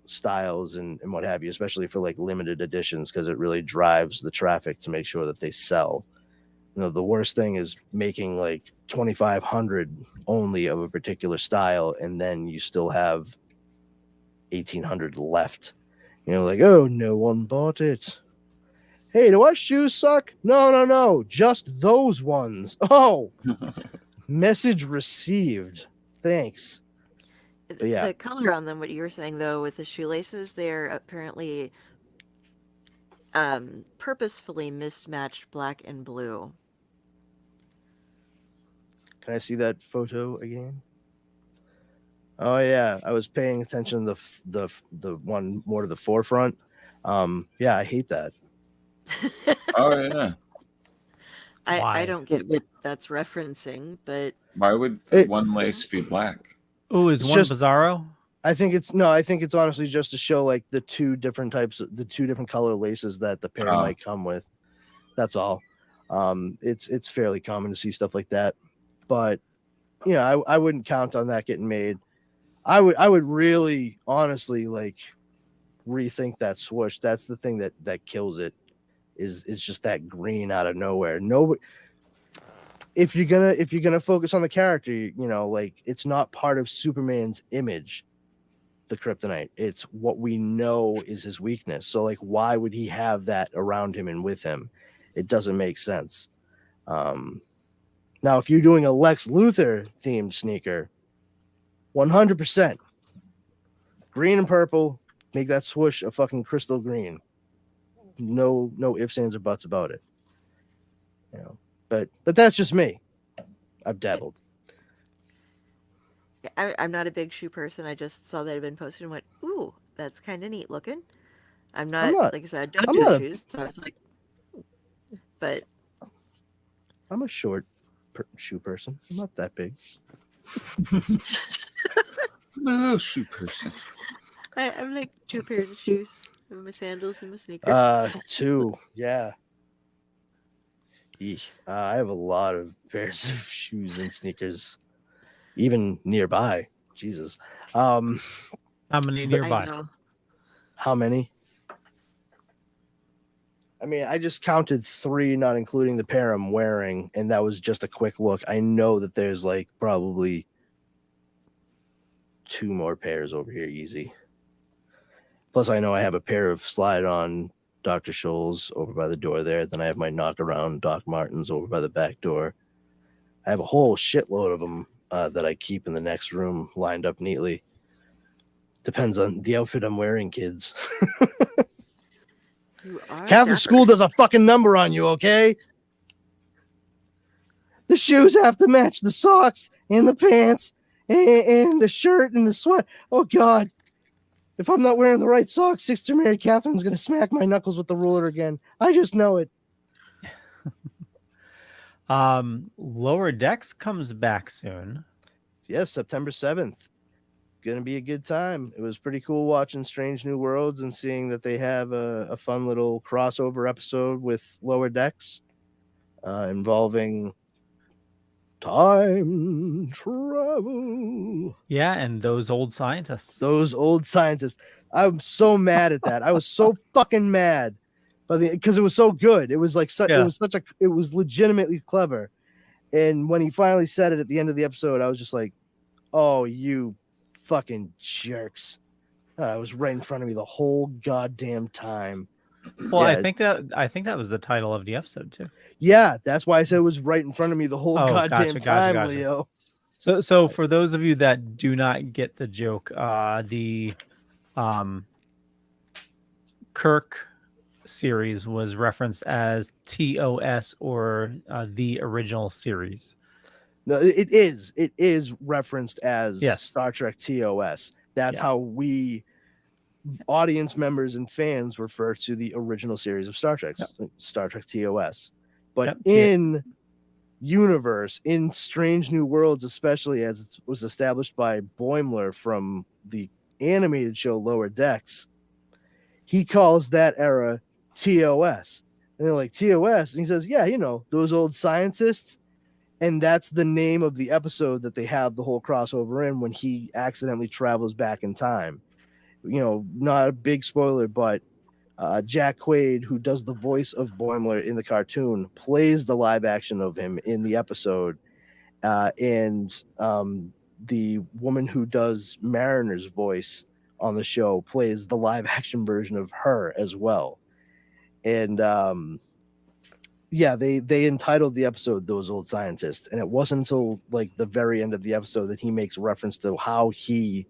[SPEAKER 1] styles and what have you, especially for like limited editions, because it really drives the traffic to make sure that they sell. The worst thing is making like 2,500 only of a particular style, and then you still have 1,800 left. Like, oh, no one bought it. Hey, do our shoes suck? No, just those ones. Oh, message received. Thanks. But yeah,
[SPEAKER 3] The color on them, what you were saying though, with the shoelaces, they're apparently purposefully mismatched black and blue.
[SPEAKER 1] Can I see that photo again? Oh yeah, I was paying attention to the one more to the forefront. Yeah, I hate that.
[SPEAKER 4] Oh yeah.
[SPEAKER 3] I don't get what that's referencing, but
[SPEAKER 4] Why would one lace be black?
[SPEAKER 2] Oh, is one Bizarro?
[SPEAKER 1] I think it's honestly just to show like the two different color laces that the pair might come with. That's all. It's fairly common to see stuff like that, but I wouldn't count on that getting made. I would really honestly like rethink that swoosh. That's the thing that kills it. Is just that green out of nowhere. If you're gonna focus on the character, like it's not part of Superman's image, the kryptonite. It's what we know is his weakness. So like, why would he have that around him and with him? It doesn't make sense. Now, if you're doing a Lex Luthor themed sneaker, 100% green and purple, make that swoosh a fucking crystal green. No ifs, ands, or buts about it. But that's just me. I've dabbled.
[SPEAKER 3] I'm not a big shoe person. I just saw that it had been posted and went, ooh, that's kind of neat looking. I'm not, like I said, I don't do shoes, so I was like, but
[SPEAKER 1] I'm a short shoe person. I'm not that big.
[SPEAKER 4] I'm a little shoe person.
[SPEAKER 3] I'm like 2 pairs of shoes. I have my sandals and my sneakers.
[SPEAKER 1] 2. Yeah. Eesh. I have a lot of pairs of shoes and sneakers, even nearby. Jesus.
[SPEAKER 2] How many
[SPEAKER 3] I
[SPEAKER 2] nearby?
[SPEAKER 3] know.
[SPEAKER 1] How many? I mean, I just counted 3, not including the pair I'm wearing, and that was just a quick look. I know that there's like probably 2 more pairs over here, easy. Plus, I know I have a pair of slide-on Dr. Scholl's over by the door there. Then I have my knock-around Doc Martens over by the back door. I have a whole shitload of them that I keep in the next room, lined up neatly. Depends on the outfit I'm wearing, kids.
[SPEAKER 3] You are
[SPEAKER 1] Catholic
[SPEAKER 3] dapper.
[SPEAKER 1] school does a fucking number on you, okay? The shoes have to match the socks and the pants and the shirt and the sweat. Oh, God. If I'm not wearing the right socks, Sister Mary Catherine's going to smack my knuckles with the ruler again. I just know it.
[SPEAKER 2] Lower Decks comes back soon.
[SPEAKER 1] Yes, September 7th. Going to be a good time. It was pretty cool watching Strange New Worlds and seeing that they have a fun little crossover episode with Lower Decks involving time travel.
[SPEAKER 2] Yeah, and those old scientists.
[SPEAKER 1] Those old scientists. I'm so mad at that. I was so fucking mad, because it was so good. It was like it was legitimately clever. And when he finally said it at the end of the episode, I was just like, "Oh, you fucking jerks!" It was right in front of me the whole goddamn time.
[SPEAKER 2] Well,
[SPEAKER 1] Yeah.
[SPEAKER 2] I think that was the title of the episode too.
[SPEAKER 1] Yeah, that's why I said it was right in front of me the whole goddamn time,
[SPEAKER 2] gotcha.
[SPEAKER 1] Leo.
[SPEAKER 2] So for those of you that do not get the joke, the Kirk series was referenced as TOS, or the original series.
[SPEAKER 1] No, it is referenced as
[SPEAKER 2] Yes.
[SPEAKER 1] Star Trek TOS. That's how we audience members and fans refer to the original series of Star Trek, Star Trek TOS. But in universe, in Strange New Worlds, especially as it was established by Boimler from the animated show Lower Decks, he calls that era TOS. And they're like, TOS? And he says, yeah, those old scientists. And that's the name of the episode that they have the whole crossover in when he accidentally travels back in time. Not a big spoiler, but Jack Quaid, who does the voice of Boimler in the cartoon, plays the live action of him in the episode. And the woman who does Mariner's voice on the show plays the live action version of her as well. And they entitled the episode "Those Old Scientists," and it wasn't until like the very end of the episode that he makes reference to how he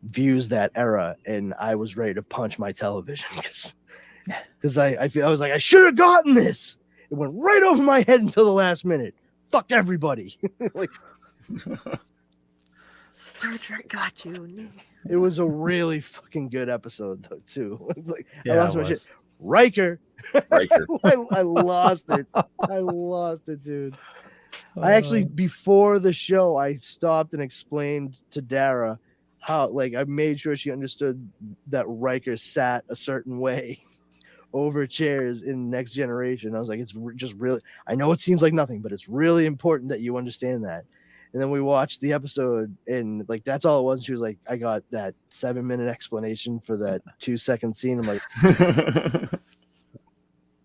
[SPEAKER 1] views that era, and I was ready to punch my television because I was like, I should have gotten this. It went right over my head until the last minute. Fuck everybody. Like,
[SPEAKER 3] Star Trek got you.
[SPEAKER 1] it was a really fucking good episode though too. Like,
[SPEAKER 2] Yeah,
[SPEAKER 1] I lost my shit. Riker. I lost it. I lost it, dude. I actually, before the show, I stopped and explained to Dara how, like, I made sure she understood that Riker sat a certain way over chairs in Next Generation. I was like, it's just really, I know it seems like nothing, but it's really important that you understand that. And then we watched the episode, and like, that's all it was. And she was like, I got that 7-minute explanation for that 2-second scene. I'm like,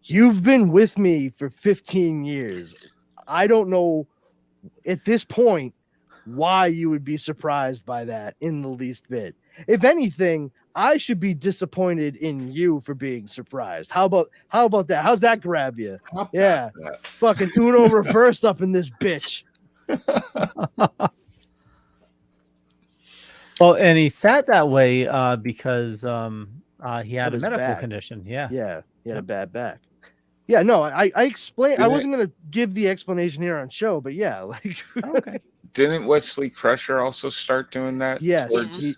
[SPEAKER 1] you've been with me for 15 years. I don't know at this point why you would be surprised by that in the least bit. If anything, I should be disappointed in you for being surprised. How about that? How's that grab you? Yeah. Fucking Uno reversed up in this bitch.
[SPEAKER 2] Well, and he sat that way because he had a
[SPEAKER 1] his
[SPEAKER 2] medical
[SPEAKER 1] back.
[SPEAKER 2] condition. Yeah.
[SPEAKER 1] Yeah. He had a bad back. Yeah, no, I explained. I wasn't going to give the explanation here on show, but yeah, like.
[SPEAKER 2] Okay.
[SPEAKER 4] Didn't Wesley Crusher also start doing that?
[SPEAKER 1] Yes.
[SPEAKER 4] towards-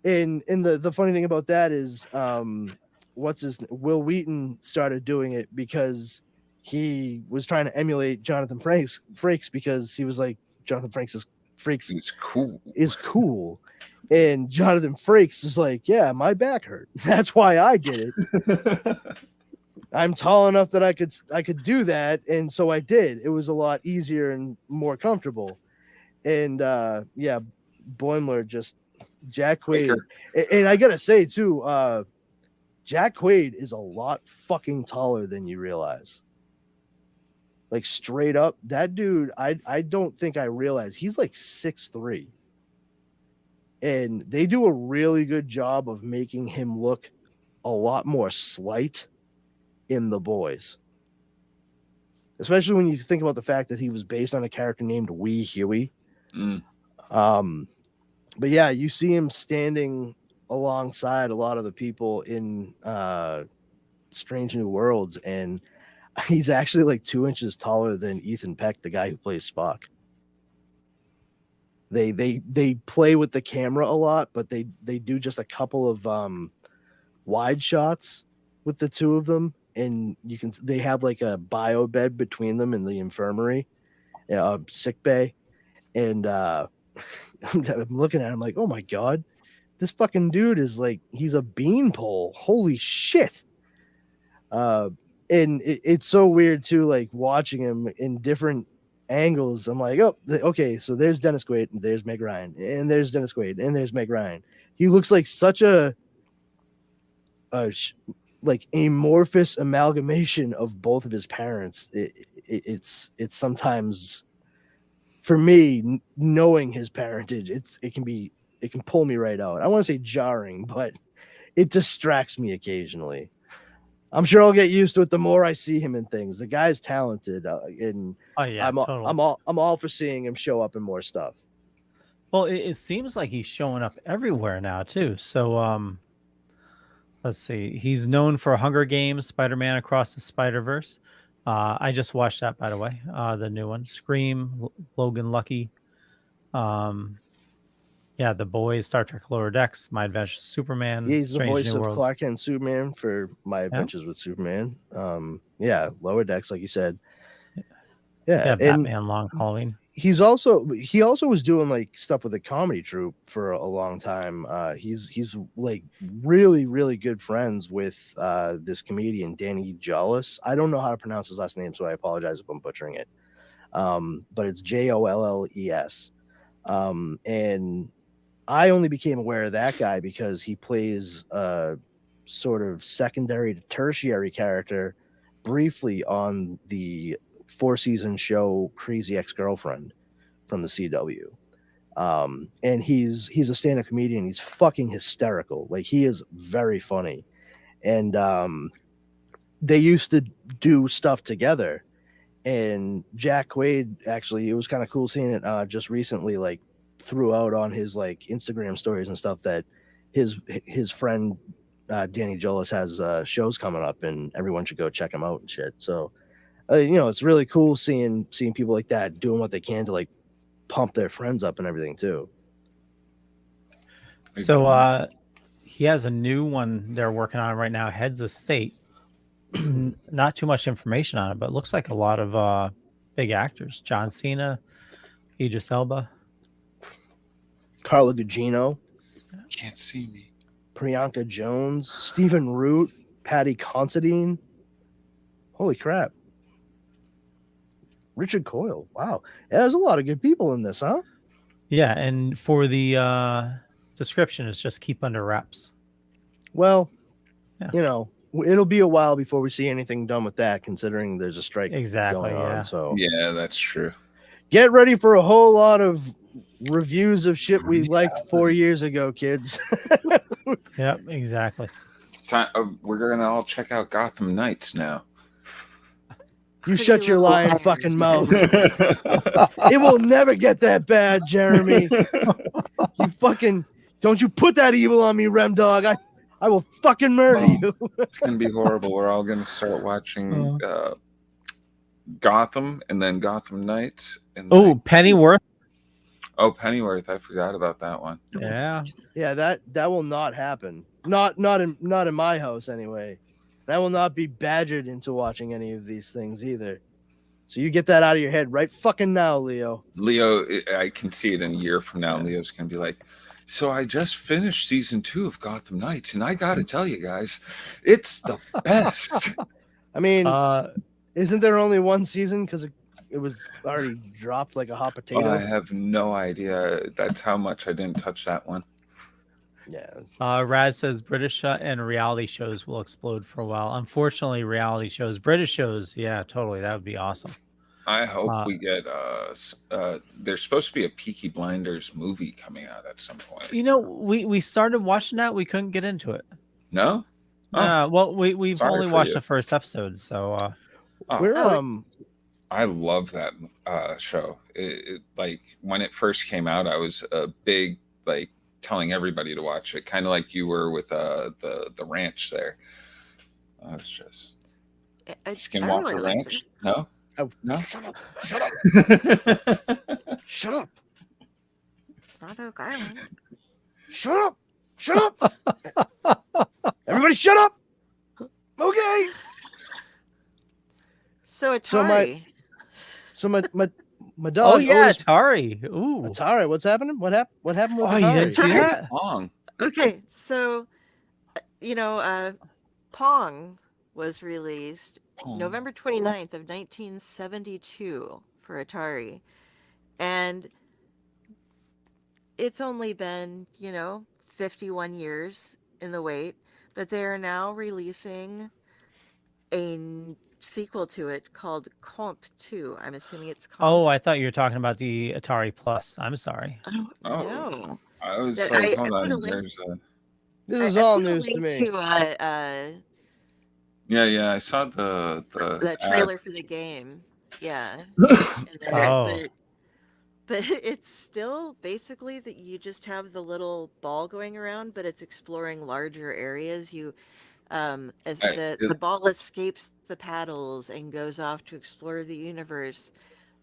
[SPEAKER 1] And the funny thing about that is, Will Wheaton started doing it because he was trying to emulate Jonathan Frakes because he was like, Jonathan Frakes
[SPEAKER 4] It's cool.
[SPEAKER 1] is cool. And Jonathan Frakes is like, yeah, my back hurt. That's why I did it. I'm tall enough that I could do that, and so I did. It was a lot easier and more comfortable. And yeah, Boimler just Jack Quaid. And I gotta say too, Jack Quaid is a lot fucking taller than you realize. Like straight up, that dude, I don't think I realized he's like 6'3". And they do a really good job of making him look a lot more slight in The Boys. Especially when you think about the fact that he was based on a character named Wee Huey. But yeah, you see him standing alongside a lot of the people in Strange New Worlds, and he's actually like 2 inches taller than Ethan Peck, the guy who plays Spock. They play with the camera a lot, but they do just a couple of wide shots with the two of them, and they have like a bio bed between them in the infirmary, sick bay, and I'm looking at him like, oh my god, this fucking dude is like, he's a beanpole. Holy shit. And it's so weird too, like watching him in different angles. I'm like, oh, okay, so there's Dennis Quaid, and there's Meg Ryan, and there's Dennis Quaid, and there's Meg Ryan. He looks like such a like amorphous amalgamation of both of his parents. It's sometimes, for me, knowing his parentage, it can pull me right out. I want to say jarring, but it distracts me occasionally. I'm sure I'll get used to it the more I see him in things. The guy's talented, and I'm all for seeing him show up in more stuff.
[SPEAKER 2] Well, it seems like he's showing up everywhere now too. So let's see. He's known for Hunger Games, Spider-Man Across the Spider-Verse. I just watched that, by the way, the new one. Scream, Logan Lucky. Yeah, The Boys, Star Trek Lower Decks, My Adventures with Superman.
[SPEAKER 1] Yeah, he's the voice of
[SPEAKER 2] World.
[SPEAKER 1] Clark and Superman for My Adventures with Superman. Yeah, Lower Decks, like you said. Yeah,
[SPEAKER 2] Batman Long Halloween.
[SPEAKER 1] He also was doing like stuff with a comedy troupe for a long time. He's like really, really good friends with this comedian Danny Jolles. I don't know how to pronounce his last name, so I apologize if I'm butchering it. But it's Jolles. And I only became aware of that guy because he plays a sort of secondary to tertiary character briefly on the 4-season show Crazy Ex-Girlfriend from the CW. And he's a stand-up comedian. He's fucking hysterical. Like, he is very funny. And they used to do stuff together. And Jack Quaid, actually, it was kind of cool seeing it just recently, like, threw out on his like Instagram stories and stuff that his friend Danny Jolles has shows coming up, and everyone should go check him out and shit. So it's really cool seeing people like that doing what they can to like pump their friends up and everything too.
[SPEAKER 2] So he has a new one they're working on right now, Heads of State. Not too much information on it, but it looks like a lot of big actors. John Cena, Idris Elba,
[SPEAKER 1] Carla Gugino,
[SPEAKER 4] Can't see me.
[SPEAKER 1] Priyanka Jones, Stephen Root, Patty Considine. Holy crap. Richard Coyle. Wow. Yeah, there's a lot of good people in this, huh?
[SPEAKER 2] Yeah, and for the description, it's just keep under wraps.
[SPEAKER 1] Well, it'll be a while before we see anything done with that, considering there's a strike going on. So
[SPEAKER 4] yeah, that's true.
[SPEAKER 1] Get ready for a whole lot of reviews of shit we liked 4 years ago, kids.
[SPEAKER 2] Yep, exactly.
[SPEAKER 4] It's time, we're gonna all check out Gotham Knights now.
[SPEAKER 1] You shut your lying fucking mouth. It will never get that bad, Jeremy. You fucking don't you put that evil on me, Rem Dog. I will fucking murder you.
[SPEAKER 4] It's gonna be horrible. We're all gonna start watching Gotham and then Gotham Knights. And
[SPEAKER 2] Pennyworth.
[SPEAKER 4] Oh, Pennyworth! I forgot about that one.
[SPEAKER 2] Yeah,
[SPEAKER 1] that will not happen. Not in my house anyway. And I will not be badgered into watching any of these things either. So you get that out of your head right fucking now, Leo.
[SPEAKER 4] Leo, I can see it in a year from now. Leo's going to be like, so I just finished season 2 of Gotham Knights, and I got to tell you guys, it's the best.
[SPEAKER 1] I mean, isn't there only one season? Because it was already dropped like a hot potato.
[SPEAKER 4] I have no idea. That's how much I didn't touch that one.
[SPEAKER 1] Yeah.
[SPEAKER 2] Raz says British and reality shows will explode for a while. Unfortunately, reality shows, British shows, yeah, totally, that would be awesome.
[SPEAKER 4] I hope we get. There's supposed to be a Peaky Blinders movie coming out at some point.
[SPEAKER 2] You know, we started watching that. We couldn't get into it.
[SPEAKER 4] No. Oh,
[SPEAKER 2] Well, we've
[SPEAKER 4] sorry
[SPEAKER 2] only
[SPEAKER 4] for
[SPEAKER 2] watched
[SPEAKER 4] you.
[SPEAKER 2] the first episode, so.
[SPEAKER 4] I love that show. Like when it first came out, I was a big like telling everybody to watch it, kind of like you were with the ranch there. It's just Skinwalker
[SPEAKER 3] really
[SPEAKER 4] Ranch. No.
[SPEAKER 1] Oh,
[SPEAKER 4] No.
[SPEAKER 1] Shut up. Shut up.
[SPEAKER 3] It's not Oak Island.
[SPEAKER 1] Shut up. Shut up. Everybody shut up. Okay.
[SPEAKER 3] So Atari.
[SPEAKER 1] So my dog.
[SPEAKER 2] Oh yeah,
[SPEAKER 1] Otis,
[SPEAKER 2] Atari. Ooh.
[SPEAKER 1] Atari. What's happening? What happened with
[SPEAKER 2] Oh, you
[SPEAKER 1] Atari?
[SPEAKER 2] didn't see that?
[SPEAKER 4] Long.
[SPEAKER 3] Okay, so Pong was released November 29th of 1972 for Atari. And it's only been, 51 years in the wait, but they are now releasing a sequel to it called Comp 2. I'm assuming it's Comp.
[SPEAKER 2] Oh, I thought you were talking about the Atari Plus. I'm sorry.
[SPEAKER 3] Oh,
[SPEAKER 4] Oh.
[SPEAKER 3] no.
[SPEAKER 4] I was
[SPEAKER 3] That-
[SPEAKER 4] like,
[SPEAKER 3] I
[SPEAKER 4] hold
[SPEAKER 3] put a
[SPEAKER 4] on.
[SPEAKER 3] link-
[SPEAKER 4] There's a.
[SPEAKER 1] This is
[SPEAKER 3] I
[SPEAKER 1] all
[SPEAKER 3] put a
[SPEAKER 1] news to
[SPEAKER 3] link
[SPEAKER 1] me.
[SPEAKER 3] to
[SPEAKER 4] Yeah. I saw the
[SPEAKER 3] the
[SPEAKER 4] ad.
[SPEAKER 3] trailer for the game. Yeah. And there,
[SPEAKER 2] Oh.
[SPEAKER 3] but it's still basically that you just have the little ball going around, but it's exploring larger areas. You as the ball escapes the paddles and goes off to explore the universe.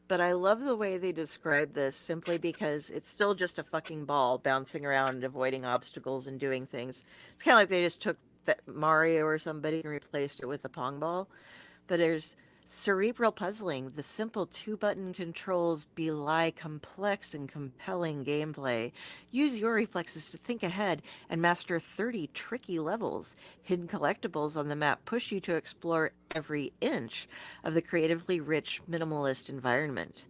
[SPEAKER 3] But I love the way they describe this simply because it's still just a fucking ball bouncing around and avoiding obstacles and doing things. It's kind of like they just took Mario or somebody and replaced it with a Pong ball. But there's cerebral puzzling. The simple 2-button controls belie complex and compelling gameplay. Use your reflexes to think ahead and master 30 tricky levels. Hidden collectibles on the map push you to explore every inch of the creatively rich, minimalist environment.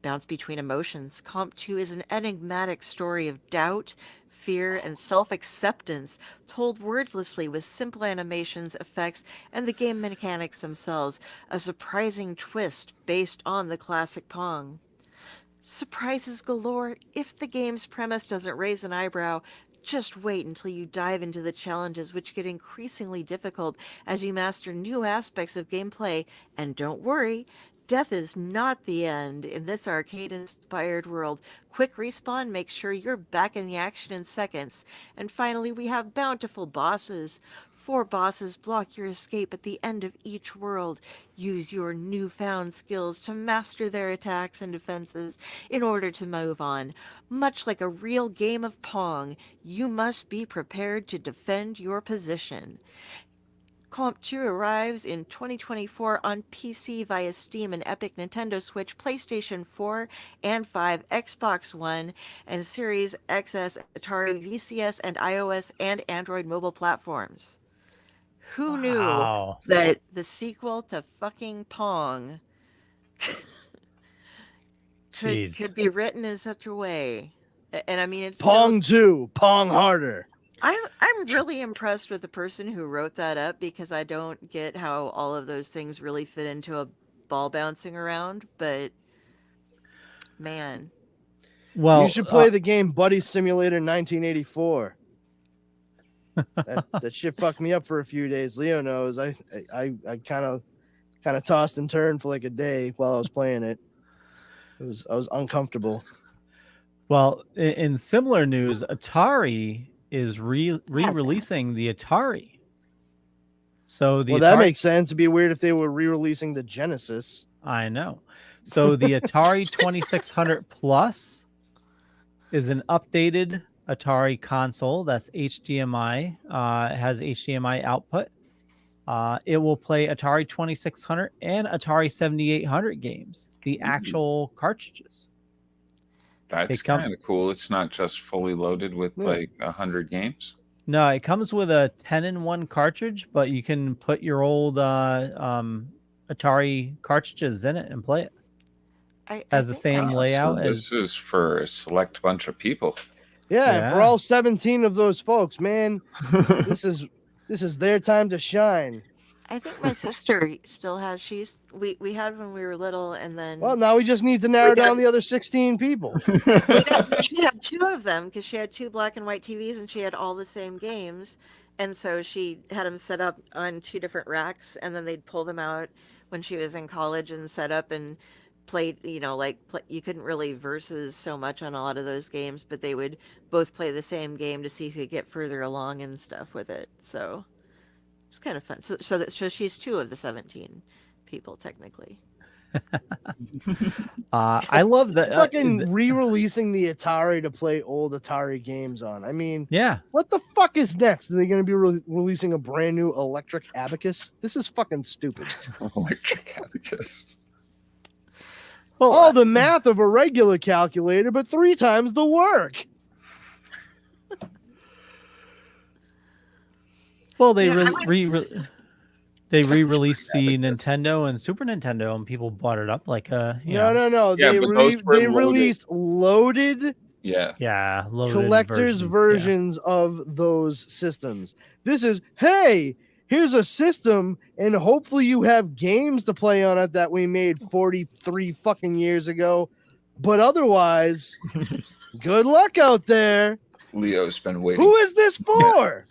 [SPEAKER 3] Bounce between emotions, Comp 2 is an enigmatic story of doubt, fear, and self-acceptance, told wordlessly with simple animations, effects, and the game mechanics themselves, a surprising twist based on the classic Pong. Surprises galore. If the game's premise doesn't raise an eyebrow, just wait until you dive into the challenges, which get increasingly difficult as you master new aspects of gameplay. And don't worry, death is not the end in this arcade-inspired world. Quick respawn makes sure you're back in the action in seconds. And finally, we have bountiful bosses. 4 bosses block your escape at the end of each world. Use your newfound skills to master their attacks and defenses in order to move on. Much like a real game of Pong, you must be prepared to defend your position. Comp 2 arrives in 2024 on PC via Steam and Epic, Nintendo Switch, PlayStation 4 and 5, Xbox One, and Series XS, Atari, VCS, and iOS and Android mobile platforms. Who knew that the sequel to fucking Pong could be written in such a way? And I mean, it's
[SPEAKER 1] Pong 2, Pong harder.
[SPEAKER 3] I'm really impressed with the person who wrote that up because I don't get how all of those things really fit into a ball bouncing around, but man.
[SPEAKER 1] Well, you should play the game Buddy Simulator 1984. that shit fucked me up for a few days. Leo knows. I kind of tossed and turned for like a day while I was playing it. I was uncomfortable.
[SPEAKER 2] Well, in similar news, Atari is re-releasing the Atari. So
[SPEAKER 1] that makes sense. It'd be weird if they were re-releasing the Genesis.
[SPEAKER 2] I know. So the Atari 2600 Plus is an updated Atari console that's HDMI. It has HDMI output. It will play Atari 2600 and Atari 7800 games, the actual cartridges.
[SPEAKER 4] That's kind of cool. It's not just fully loaded with like 100 games.
[SPEAKER 2] No, it comes with a 10-in-1 cartridge, but you can put your old Atari cartridges in it and play it. Has the same layout
[SPEAKER 4] So
[SPEAKER 2] as.
[SPEAKER 4] this is for a select bunch of people.
[SPEAKER 1] Yeah, for all 17 of those folks, man, this is their time to shine.
[SPEAKER 3] I think my sister still has. We had when we were little, and then.
[SPEAKER 1] Well, now we just need to narrow down the other 16 people.
[SPEAKER 3] She had 2 of them because she had 2 black and white TVs, and she had all the same games, and so she had them set up on 2 different racks, and then they'd pull them out when she was in college and set up and played. You couldn't really versus so much on a lot of those games, but they would both play the same game to see who could get further along and stuff with it. So. It's kind of fun. So she's 2 of the 17 people technically.
[SPEAKER 2] I love that
[SPEAKER 1] fucking re-releasing the Atari to play old Atari games on. I mean,
[SPEAKER 2] yeah.
[SPEAKER 1] What the fuck is next? Are they going to be releasing a brand new electric abacus? This is fucking stupid.
[SPEAKER 4] Electric abacus.
[SPEAKER 1] Well, all the math of a regular calculator, but 3 times the work.
[SPEAKER 2] Well, they re-released the Nintendo and Super Nintendo, and people bought it up like a
[SPEAKER 1] no. They released loaded
[SPEAKER 2] loaded
[SPEAKER 1] collector's versions of those systems. This is here's a system, and hopefully you have games to play on it that we made 43 fucking years ago. But otherwise, good luck out there.
[SPEAKER 4] Leo's been waiting.
[SPEAKER 1] Who is this for?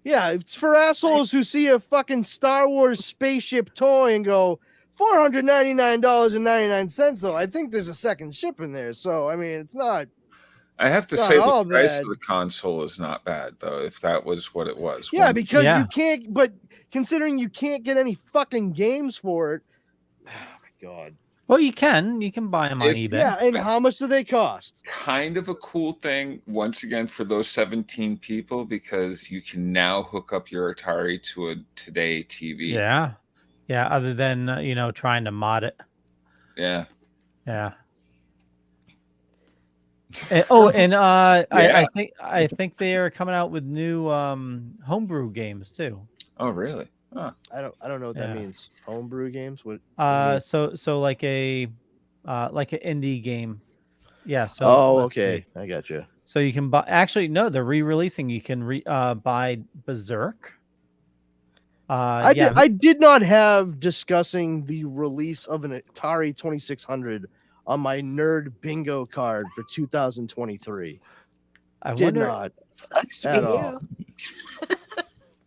[SPEAKER 1] Yeah, it's for assholes who see a fucking Star Wars spaceship toy and go, $499.99, though. I think there's a second ship in there. So, I mean, it's not.
[SPEAKER 4] I have to say the price of the console is not bad, though, if that was what it was.
[SPEAKER 1] Yeah, because you can't, but considering you can't get any fucking games for it. Oh, my God.
[SPEAKER 2] Well, you can buy them on eBay.
[SPEAKER 1] Yeah, and how much do they cost?
[SPEAKER 4] Kind of a cool thing, once again, for those 17 people, because you can now hook up your Atari to a Today TV.
[SPEAKER 2] Yeah. Other than trying to mod it.
[SPEAKER 4] Yeah.
[SPEAKER 2] I think they are coming out with new homebrew games too.
[SPEAKER 4] Oh, really? Huh.
[SPEAKER 1] I don't know what that means. Homebrew games? What
[SPEAKER 2] so like an indie game. Yeah. So
[SPEAKER 1] okay. I got you.
[SPEAKER 2] So you can buy. Actually, no, they're re-releasing. You can buy Berserk.
[SPEAKER 1] I did not have discussing the release of an Atari 2600 on my nerd bingo card for 2023.
[SPEAKER 2] I
[SPEAKER 1] did
[SPEAKER 2] wonder,
[SPEAKER 1] not
[SPEAKER 3] sucks
[SPEAKER 1] at
[SPEAKER 3] for
[SPEAKER 1] all.
[SPEAKER 3] you.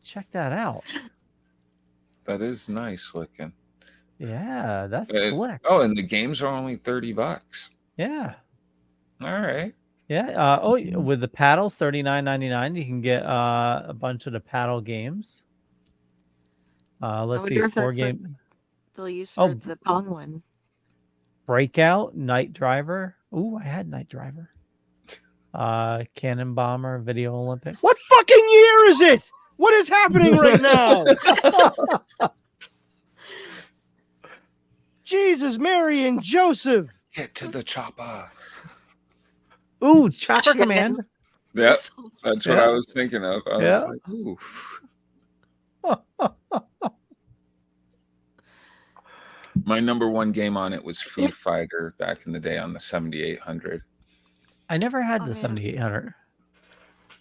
[SPEAKER 2] Check that out.
[SPEAKER 4] That is nice looking.
[SPEAKER 2] Yeah, that's slick.
[SPEAKER 4] Oh, and the games are only $30.
[SPEAKER 2] Yeah.
[SPEAKER 4] All right.
[SPEAKER 2] Yeah. With the paddles, $39.99, you can get a bunch of the paddle games. Let's see, 4 games.
[SPEAKER 3] They'll use for the Pong one.
[SPEAKER 2] Breakout, Night Driver. Ooh, I had Night Driver. Cannon Bomber, Video Olympic.
[SPEAKER 1] What fucking year is it? What is happening right now? Jesus, Mary, and Joseph.
[SPEAKER 4] Get to the chopper.
[SPEAKER 2] Ooh, Chopper Command.
[SPEAKER 4] Yep, that's what I was thinking of. I was like, ooh. My number 1 game on it was Food Fighter back in the day on the 7800.
[SPEAKER 2] I never had the 7800.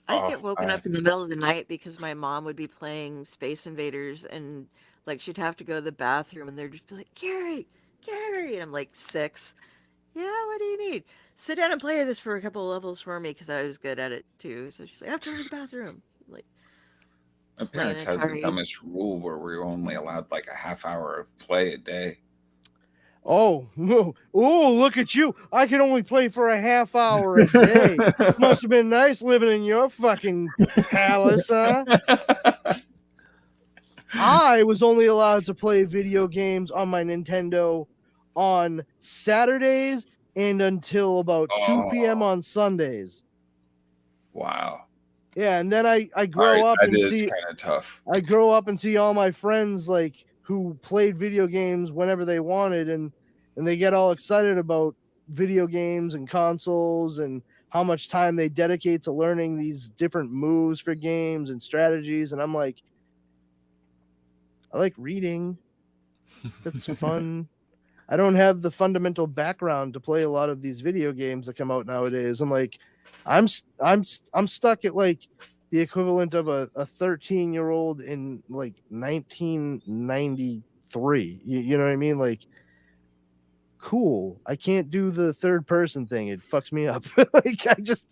[SPEAKER 3] I'd get woken up in the middle of the night because my mom would be playing Space Invaders, and like she'd have to go to the bathroom, and they'd just be like, Kari, and I'm like 6. Yeah, what do you need? Sit down and play this for a couple of levels for me because I was good at it too. So she's like, I have to go to the bathroom. So, like,
[SPEAKER 4] my parents had the dumbest rule where we were only allowed like a half hour of play a day.
[SPEAKER 1] Oh, look at you. I can only play for a half hour a day. Must have been nice living in your fucking palace, huh? I was only allowed to play video games on my Nintendo on Saturdays and until about 2 p.m. on Sundays.
[SPEAKER 4] Wow.
[SPEAKER 1] Yeah, and then I grow up
[SPEAKER 4] that
[SPEAKER 1] and
[SPEAKER 4] is
[SPEAKER 1] see
[SPEAKER 4] kind of tough.
[SPEAKER 1] I grow up and see all my friends like who played video games whenever they wanted, and they get all excited about video games and consoles and how much time they dedicate to learning these different moves for games and strategies. And I'm like, I like reading. That's fun. I don't have the fundamental background to play a lot of these video games that come out nowadays. I'm like, I'm stuck at like the equivalent of a 13-year-old in like 1993. You know what I mean? Like, cool. I can't do the third person thing. It fucks me up. Like, I just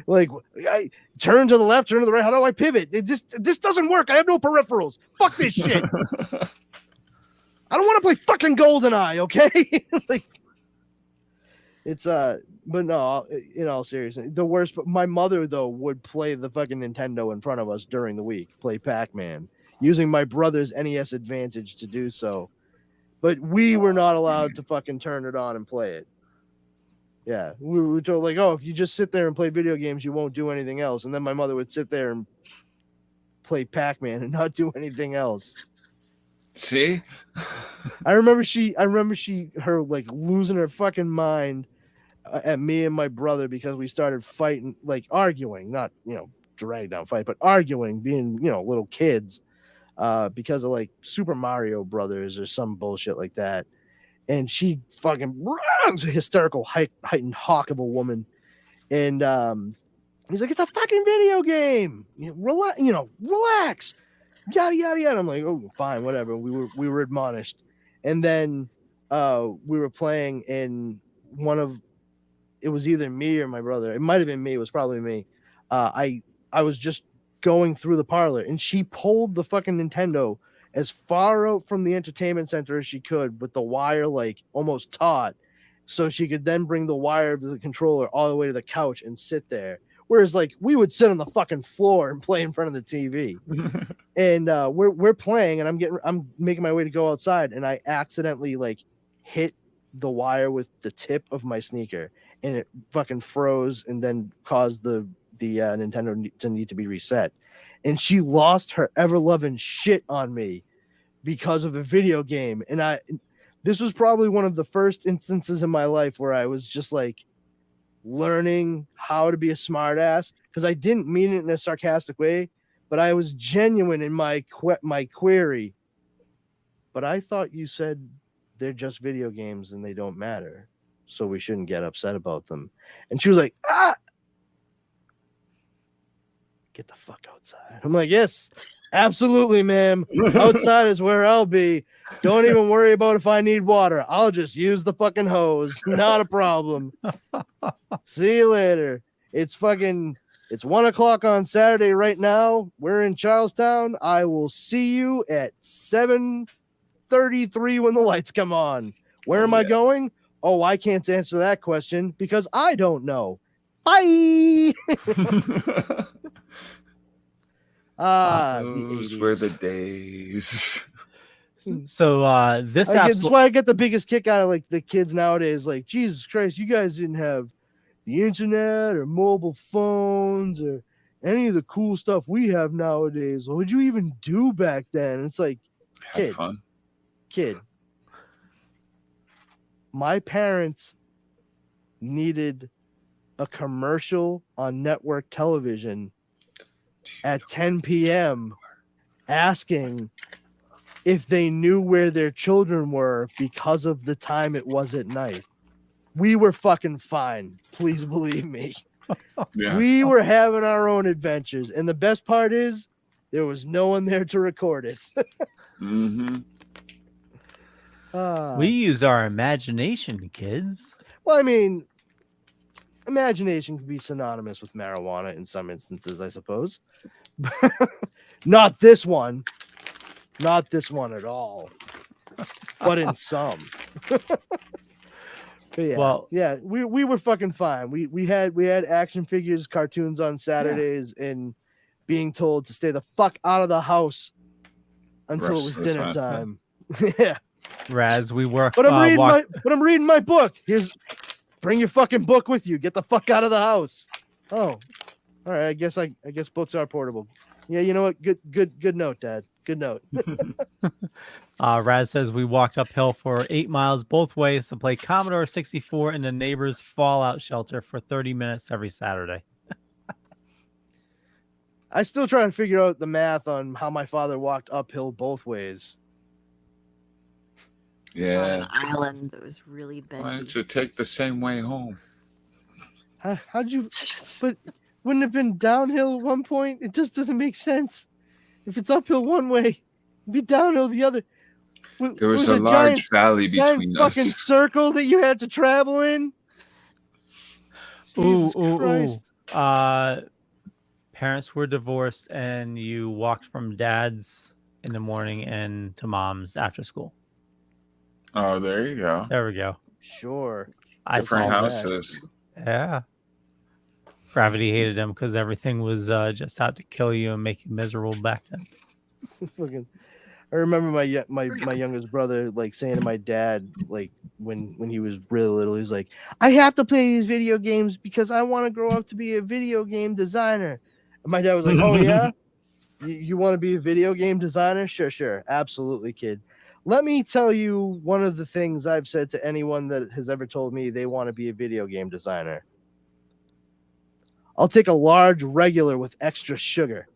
[SPEAKER 1] like I turn to the left, turn to the right. How do I pivot? This doesn't work. I have no peripherals. Fuck this shit. I don't want to play fucking GoldenEye, okay? Like, it's but no, in all seriousness, the worst. My mother though would play the fucking Nintendo in front of us during the week, play Pac-Man, using my brother's NES Advantage to do so. But we were not allowed to fucking turn it on and play it. Yeah, we were told like, oh, if you just sit there and play video games, you won't do anything else. And then my mother would sit there and play Pac-Man and not do anything else.
[SPEAKER 4] See,
[SPEAKER 1] I remember her like losing her fucking mind at me and my brother because we started fighting, like arguing, not drag down fight, but arguing, being little kids, because of like Super Mario Brothers or some bullshit like that. And she fucking runs, a hysterical heightened hawk of a woman, and he's like, "It's a fucking video game. Relax." Yada yada yada. I'm like, oh, fine, whatever. We were admonished, and then we were playing, and it was either me or my brother. It might have been me. It was probably me. I was just going through the parlor, and she pulled the fucking Nintendo as far out from the entertainment center as she could with the wire like almost taut, so she could then bring the wire of the controller all the way to the couch and sit there. Whereas like we would sit on the fucking floor and play in front of the TV. And we're playing, and I'm making my way to go outside, and I accidentally like hit the wire with the tip of my sneaker, and it fucking froze, and then caused the Nintendo to need to be reset. And she lost her ever loving shit on me because of a video game. And this was probably one of the first instances in my life where I was just like learning how to be a smart ass, because I didn't mean it in a sarcastic way, but I was genuine in my query. But I thought you said they're just video games and they don't matter, so we shouldn't get upset about them. And she was like, get the fuck outside. I'm like, yes, absolutely, ma'am. Outside is where I'll be. Don't even worry about if I need water. I'll just use the fucking hose. Not a problem. See you later. It's 1:00 on Saturday right now. We're in Charlestown. I will see you at 7:33 when the lights come on. Where am I going? Oh, I can't answer that question because I don't know. Bye.
[SPEAKER 4] Those were the days.
[SPEAKER 2] So
[SPEAKER 1] that's why I get the biggest kick out of like the kids nowadays. Like, Jesus Christ, you guys didn't have the internet or mobile phones or any of the cool stuff we have nowadays. What would you even do back then? It's like, kid. My parents needed a commercial on network television at 10 p.m. asking if they knew where their children were because of the time it was at night. We were fucking fine. Please believe me.
[SPEAKER 4] Yeah.
[SPEAKER 1] We were having our own adventures. And the best part is there was no one there to record it.
[SPEAKER 4] Mm-hmm.
[SPEAKER 2] We use our imagination, kids.
[SPEAKER 1] Well, I mean, imagination can be synonymous with marijuana in some instances, I suppose. Not this one. Not this one at all. But in some. Yeah, we were fucking fine. We had action figures, cartoons on Saturdays, and being told to stay the fuck out of the house until it was dinner time. Yeah.
[SPEAKER 2] Raz, we work.
[SPEAKER 1] But I'm reading my book. Bring your fucking book with you. Get the fuck out of the house. Oh, All right, I guess books are portable. Yeah, you know what? Good note, Dad. Good note.
[SPEAKER 2] Raz says we walked uphill for 8 miles both ways to play Commodore 64 in the neighbor's fallout shelter for 30 minutes every Saturday.
[SPEAKER 1] I still try to figure out the math on how my father walked uphill both ways.
[SPEAKER 3] It's on
[SPEAKER 4] Yeah.
[SPEAKER 3] an island that was really bendy.
[SPEAKER 4] Why don't you take the same way home?
[SPEAKER 1] How'd you? But wouldn't it have been downhill at one point? It just doesn't make sense. If it's uphill one way, it'd be downhill the other.
[SPEAKER 4] There was a large valley between us.
[SPEAKER 1] Fucking circle that you had to travel in. Jesus Christ.
[SPEAKER 2] Parents were divorced, and you walked from dad's in the morning and to mom's after school.
[SPEAKER 4] Oh, there you go.
[SPEAKER 2] There we go.
[SPEAKER 1] Sure.
[SPEAKER 4] Different
[SPEAKER 1] saw that.
[SPEAKER 4] houses.
[SPEAKER 2] Yeah. Gravity hated him because everything was just out to kill you and make you miserable back then.
[SPEAKER 1] Fucking. I remember my youngest brother like saying to my dad, like when he was really little, he's like, I have to play these video games because I want to grow up to be a video game designer. And my dad was like, oh yeah, you want to be a video game designer? Sure, absolutely, kid. Let me tell you one of the things I've said to anyone that has ever told me they want to be a video game designer. I'll take a large regular with extra sugar.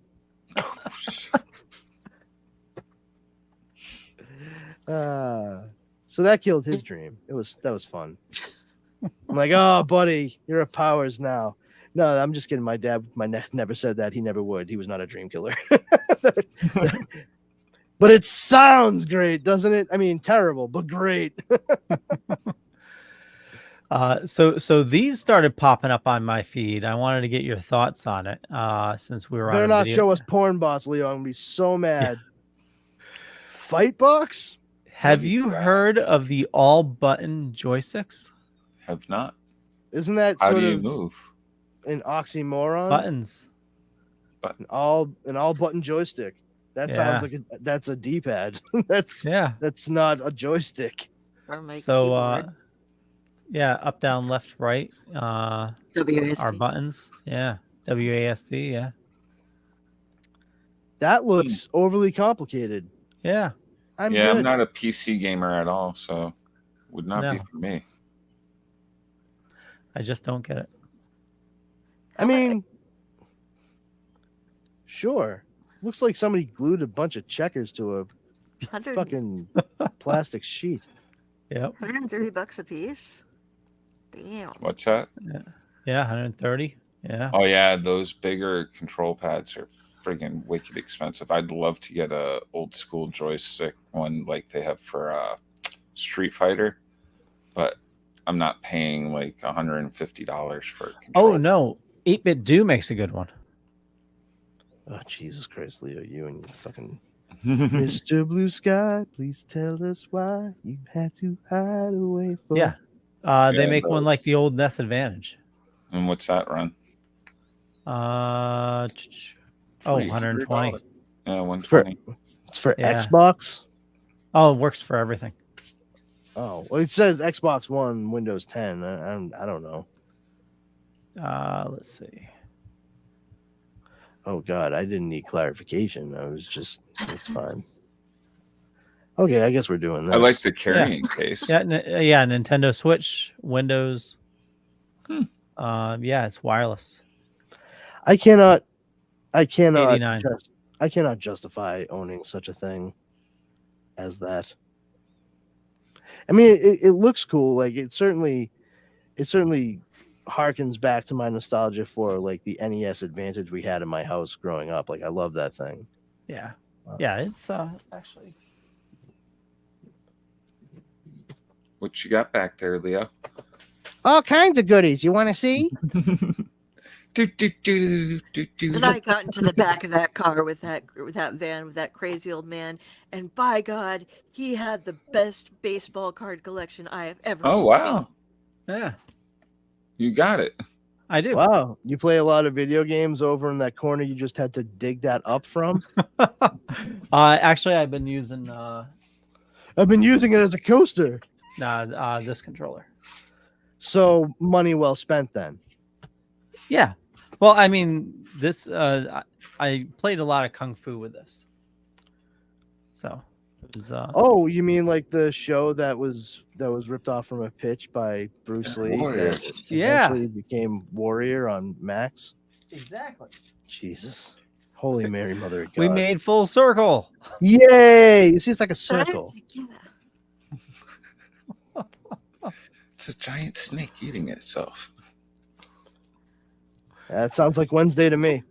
[SPEAKER 1] So that killed his dream. That was fun. I'm like, oh, buddy, you're a Powers now. No, I'm just kidding. My dad never said that. He never would. He was not a dream killer. But it sounds great, doesn't it? I mean, terrible, but great.
[SPEAKER 2] So these started popping up on my feed. I wanted to get your thoughts on it. Since we were
[SPEAKER 1] Better
[SPEAKER 2] on
[SPEAKER 1] not
[SPEAKER 2] video.
[SPEAKER 1] show us porn bots, Leo. I'm gonna be so mad. Fight box?
[SPEAKER 2] Have you heard of the all button joysticks?
[SPEAKER 4] Have not.
[SPEAKER 1] Isn't that
[SPEAKER 4] How
[SPEAKER 1] sort
[SPEAKER 4] do you
[SPEAKER 1] of
[SPEAKER 4] move?
[SPEAKER 1] an oxymoron?
[SPEAKER 2] Buttons.
[SPEAKER 1] An all button joystick. That sounds like that's a D-pad. That's not a joystick.
[SPEAKER 3] Or my
[SPEAKER 2] So
[SPEAKER 3] keyboard.
[SPEAKER 2] up, down, left, right.
[SPEAKER 3] WASD.
[SPEAKER 2] Our buttons. Yeah. WASD, yeah.
[SPEAKER 1] That looks overly complicated.
[SPEAKER 2] Yeah.
[SPEAKER 1] I'm
[SPEAKER 4] not a PC gamer at all, so would not be for me.
[SPEAKER 2] I just don't get it.
[SPEAKER 1] I mean, sure. Looks like somebody glued a bunch of checkers to a fucking plastic sheet.
[SPEAKER 2] Yep.
[SPEAKER 3] $130 a piece. Damn.
[SPEAKER 4] What's that?
[SPEAKER 2] Yeah, 130. Yeah.
[SPEAKER 4] Oh yeah, those bigger control pads are friggin' wicked expensive. I'd love to get a old school joystick one like they have for Street Fighter, but I'm not paying like $150 for control.
[SPEAKER 2] Oh no, 8-Bit Do makes a good one.
[SPEAKER 1] Oh Jesus Christ, Leo, you and your fucking Mr. Blue Sky, please tell us why you had to hide away from.
[SPEAKER 2] Yeah. They make one like the old NES Advantage.
[SPEAKER 4] And what's that run?
[SPEAKER 2] 120.
[SPEAKER 4] Yeah, 120.
[SPEAKER 1] It's for Xbox.
[SPEAKER 2] Oh, it works for everything.
[SPEAKER 1] Oh, well, it says Xbox One, Windows 10. I don't know.
[SPEAKER 2] Let's see.
[SPEAKER 1] Oh God, I didn't need clarification. I was just, it's fine. Okay, I guess we're doing this.
[SPEAKER 4] I like the carrying case.
[SPEAKER 2] Yeah, Nintendo Switch, Windows. It's wireless.
[SPEAKER 1] I cannot
[SPEAKER 2] 89.
[SPEAKER 1] I cannot justify owning such a thing as that. I mean, it looks cool. Like it certainly harkens back to my nostalgia for like the NES Advantage we had in my house growing up. Like I love that thing.
[SPEAKER 2] Yeah. Yeah, it's actually.
[SPEAKER 4] What you got back there, Leo?
[SPEAKER 1] All kinds of goodies. You want to see?
[SPEAKER 3] And I got into the back of that car with that van with that crazy old man, and by God, he had the best baseball card collection I have ever seen.
[SPEAKER 4] Oh wow!
[SPEAKER 2] Yeah,
[SPEAKER 4] you got it.
[SPEAKER 2] I do.
[SPEAKER 1] Wow, you play a lot of video games over in that corner. You just had to dig that up from.
[SPEAKER 2] Actually, I've been using.
[SPEAKER 1] I've been using it as a coaster.
[SPEAKER 2] This controller.
[SPEAKER 1] So money well spent then.
[SPEAKER 2] Yeah. Well, I mean, this I played a lot of kung fu with this, so it was.
[SPEAKER 1] Oh, you mean like the show that was ripped off from a pitch by Bruce Lee
[SPEAKER 4] Warrior.
[SPEAKER 1] that
[SPEAKER 2] Yeah.
[SPEAKER 1] eventually became Warrior on Max?
[SPEAKER 2] Exactly.
[SPEAKER 1] Jesus. Holy Mary, Mother of God.
[SPEAKER 2] We made full circle.
[SPEAKER 1] Yay! You see, it's like a circle.
[SPEAKER 4] It's a giant snake eating itself.
[SPEAKER 1] That sounds like Wednesday to me.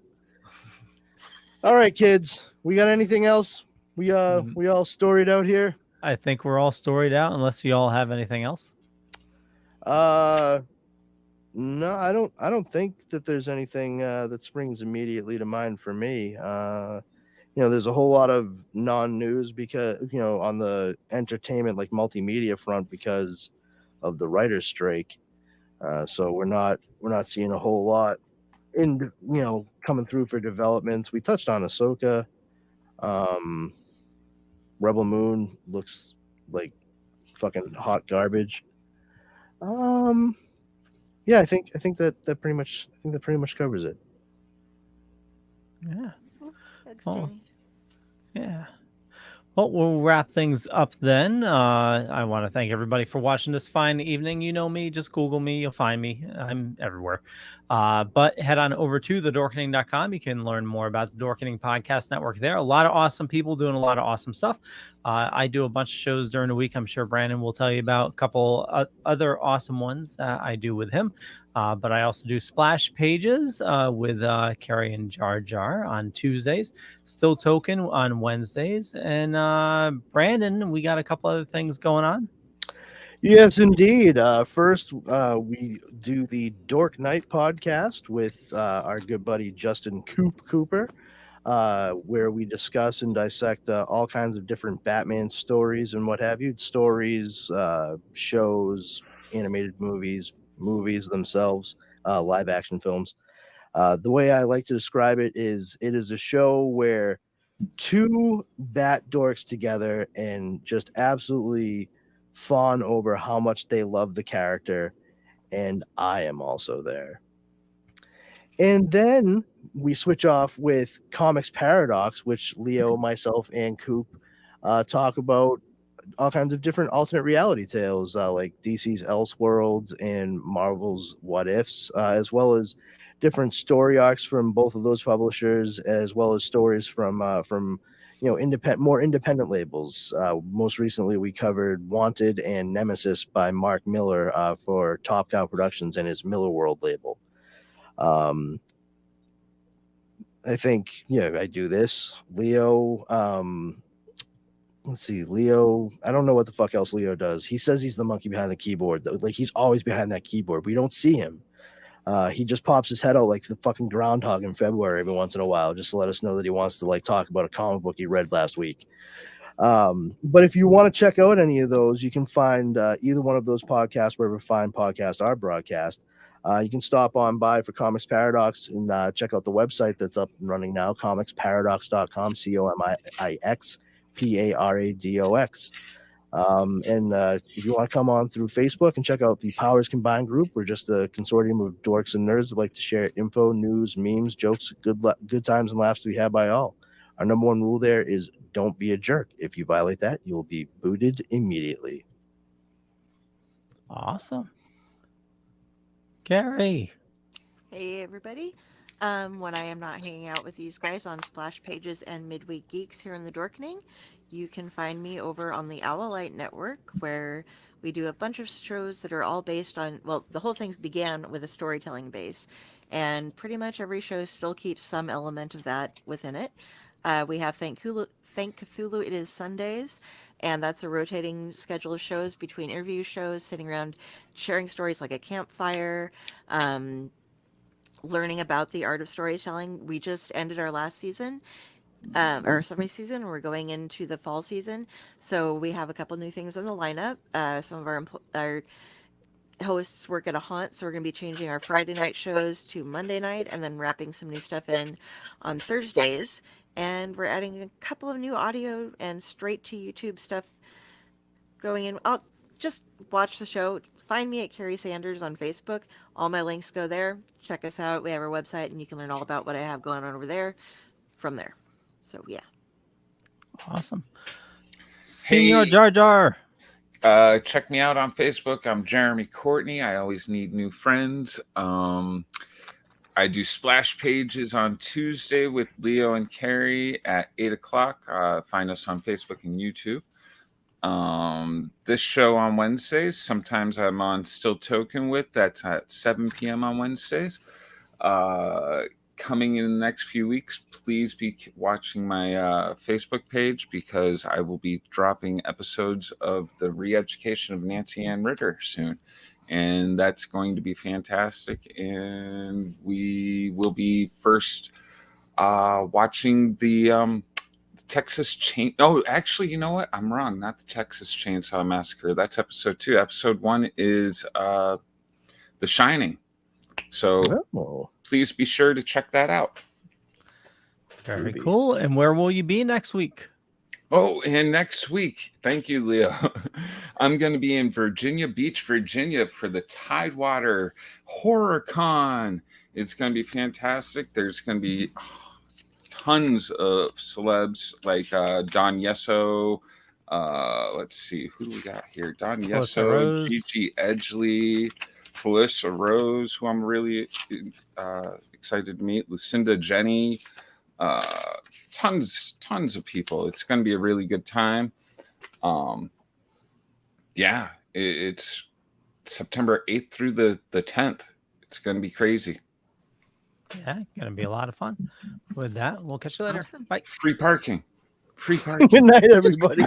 [SPEAKER 1] All right, kids. We got anything else? We all storied out here?
[SPEAKER 2] I think we're all storied out, unless you all have anything else.
[SPEAKER 1] No, I don't think that there's anything that springs immediately to mind for me. There's a whole lot of non-news because on the entertainment like multimedia front because of the writers' strike. So we're not seeing a whole lot in coming through for developments. We touched on Ahsoka. Rebel Moon looks like fucking hot garbage. Yeah, I think that pretty much covers it.
[SPEAKER 2] Yeah.
[SPEAKER 3] Thanks,
[SPEAKER 2] Oh.
[SPEAKER 3] Jamie.
[SPEAKER 2] Yeah. Well, we'll wrap things up then. I want to thank everybody for watching this fine evening. You know me, just Google me, you'll find me. I'm everywhere. But head on over to thedorkening.com. You can learn more about the Dorkening Podcast Network there. A lot of awesome people doing a lot of awesome stuff. I do a bunch of shows during the week. I'm sure Brandon will tell you about a couple other awesome ones I do with him. But I also do splash pages with Kari and Jar Jar on Tuesdays, Still Token on Wednesdays, and Brandon, we got a couple other things going on.
[SPEAKER 1] Yes, indeed. First, we do the Dork Night podcast with our good buddy Justin Cooper, where we discuss and dissect all kinds of different Batman stories and what have you. Stories, shows, animated movies themselves, live action films. The way I like to describe it is a show where two bat dorks together and just absolutely fawn over how much they love the character, and I am also there. And then we switch off with Comics Paradox, which Leo, myself, and Coop talk about all kinds of different alternate reality tales, like DC's Elseworlds and Marvel's What Ifs, as well as different story arcs from both of those publishers, as well as stories from more independent labels. Most recently, we covered Wanted and Nemesis by Mark Miller for Top Cow Productions and his Miller World label. I think I do this. Leo, let's see, Leo. I don't know what the fuck else Leo does. He says he's the monkey behind the keyboard. Like he's always behind that keyboard. We don't see him. He just pops his head out like the fucking groundhog in February every once in a while, just to let us know that he wants to talk about a comic book he read last week. But if you want to check out any of those, you can find either one of those podcasts wherever fine podcasts are broadcast. You can stop on by for Comics Paradox and check out the website that's up and running now, comicsparadox.com, COMIXPARADOX. And if you want to come on through Facebook and check out the Powers Combined group, we're just a consortium of dorks and nerds that like to share info, news, memes, jokes, good times and laughs to be had by all. Our number one rule there is don't be a jerk. If you violate that, you will be booted immediately.
[SPEAKER 2] Awesome. Kari.
[SPEAKER 3] Hey, everybody. When I am not hanging out with these guys on Splash Pages and Midweek Geeks here in the Dorkening, you can find me over on the Owlite Network, where we do a bunch of shows that are all based on, well, the whole thing began with a storytelling base, and pretty much every show still keeps some element of that within it. We have Thank Cthulhu, it is Sundays, and that's a rotating schedule of shows between interview shows, sitting around sharing stories like a campfire, learning about the art of storytelling. We just ended our last season, our summer season, and we're going into the fall season. So we have a couple new things in the lineup. Some of our hosts work at a haunt, so we're going to be changing our Friday night shows to Monday night and then wrapping some new stuff in on Thursdays. And we're adding a couple of new audio and straight to YouTube stuff going in. I'll just watch the show, find me at Kari Sanders on Facebook. All my links go there. Check us out. We have our website, and you can learn all about what I have going on over there from there. So, yeah.
[SPEAKER 2] Awesome. Senior
[SPEAKER 4] Hey.
[SPEAKER 2] Jar Jar.
[SPEAKER 4] Check me out on Facebook. I'm Jeremy Courtney. I always need new friends. I do splash pages on Tuesday with Leo and Kari at 8 o'clock. Find us on Facebook and YouTube. This show on Wednesdays. Sometimes I'm on Still Token with. That's at 7 p.m. on Wednesdays. Coming in the next few weeks, please be watching my Facebook page because I will be dropping episodes of the re-education of Nancy Ann Ritter soon. And that's going to be fantastic. And we will be first watching the Texas Chain. Oh, actually, you know what? I'm wrong. Not the Texas Chainsaw Massacre. That's episode 2. Episode 1 is The Shining. So please be sure to check that out.
[SPEAKER 2] Very cool. And where will you be next week?
[SPEAKER 4] Oh, and next week, thank you, Leo. I'm going to be in Virginia Beach, Virginia for the Tidewater Horror Con. It's going to be fantastic. There's going to be tons of celebs like Don Yeso. Let's see, who do we got here? Don Yeso, Gigi Edgley, Felissa Rose, who I'm really excited to meet, Lucinda Jenny, tons of people. It's going to be a really good time. It's September 8th through the 10th. It's going to be crazy.
[SPEAKER 2] Yeah, going to be a lot of fun. With that, we'll catch you later.
[SPEAKER 3] Awesome.
[SPEAKER 2] Bye.
[SPEAKER 4] Free parking. Free parking.
[SPEAKER 1] Good night, everybody.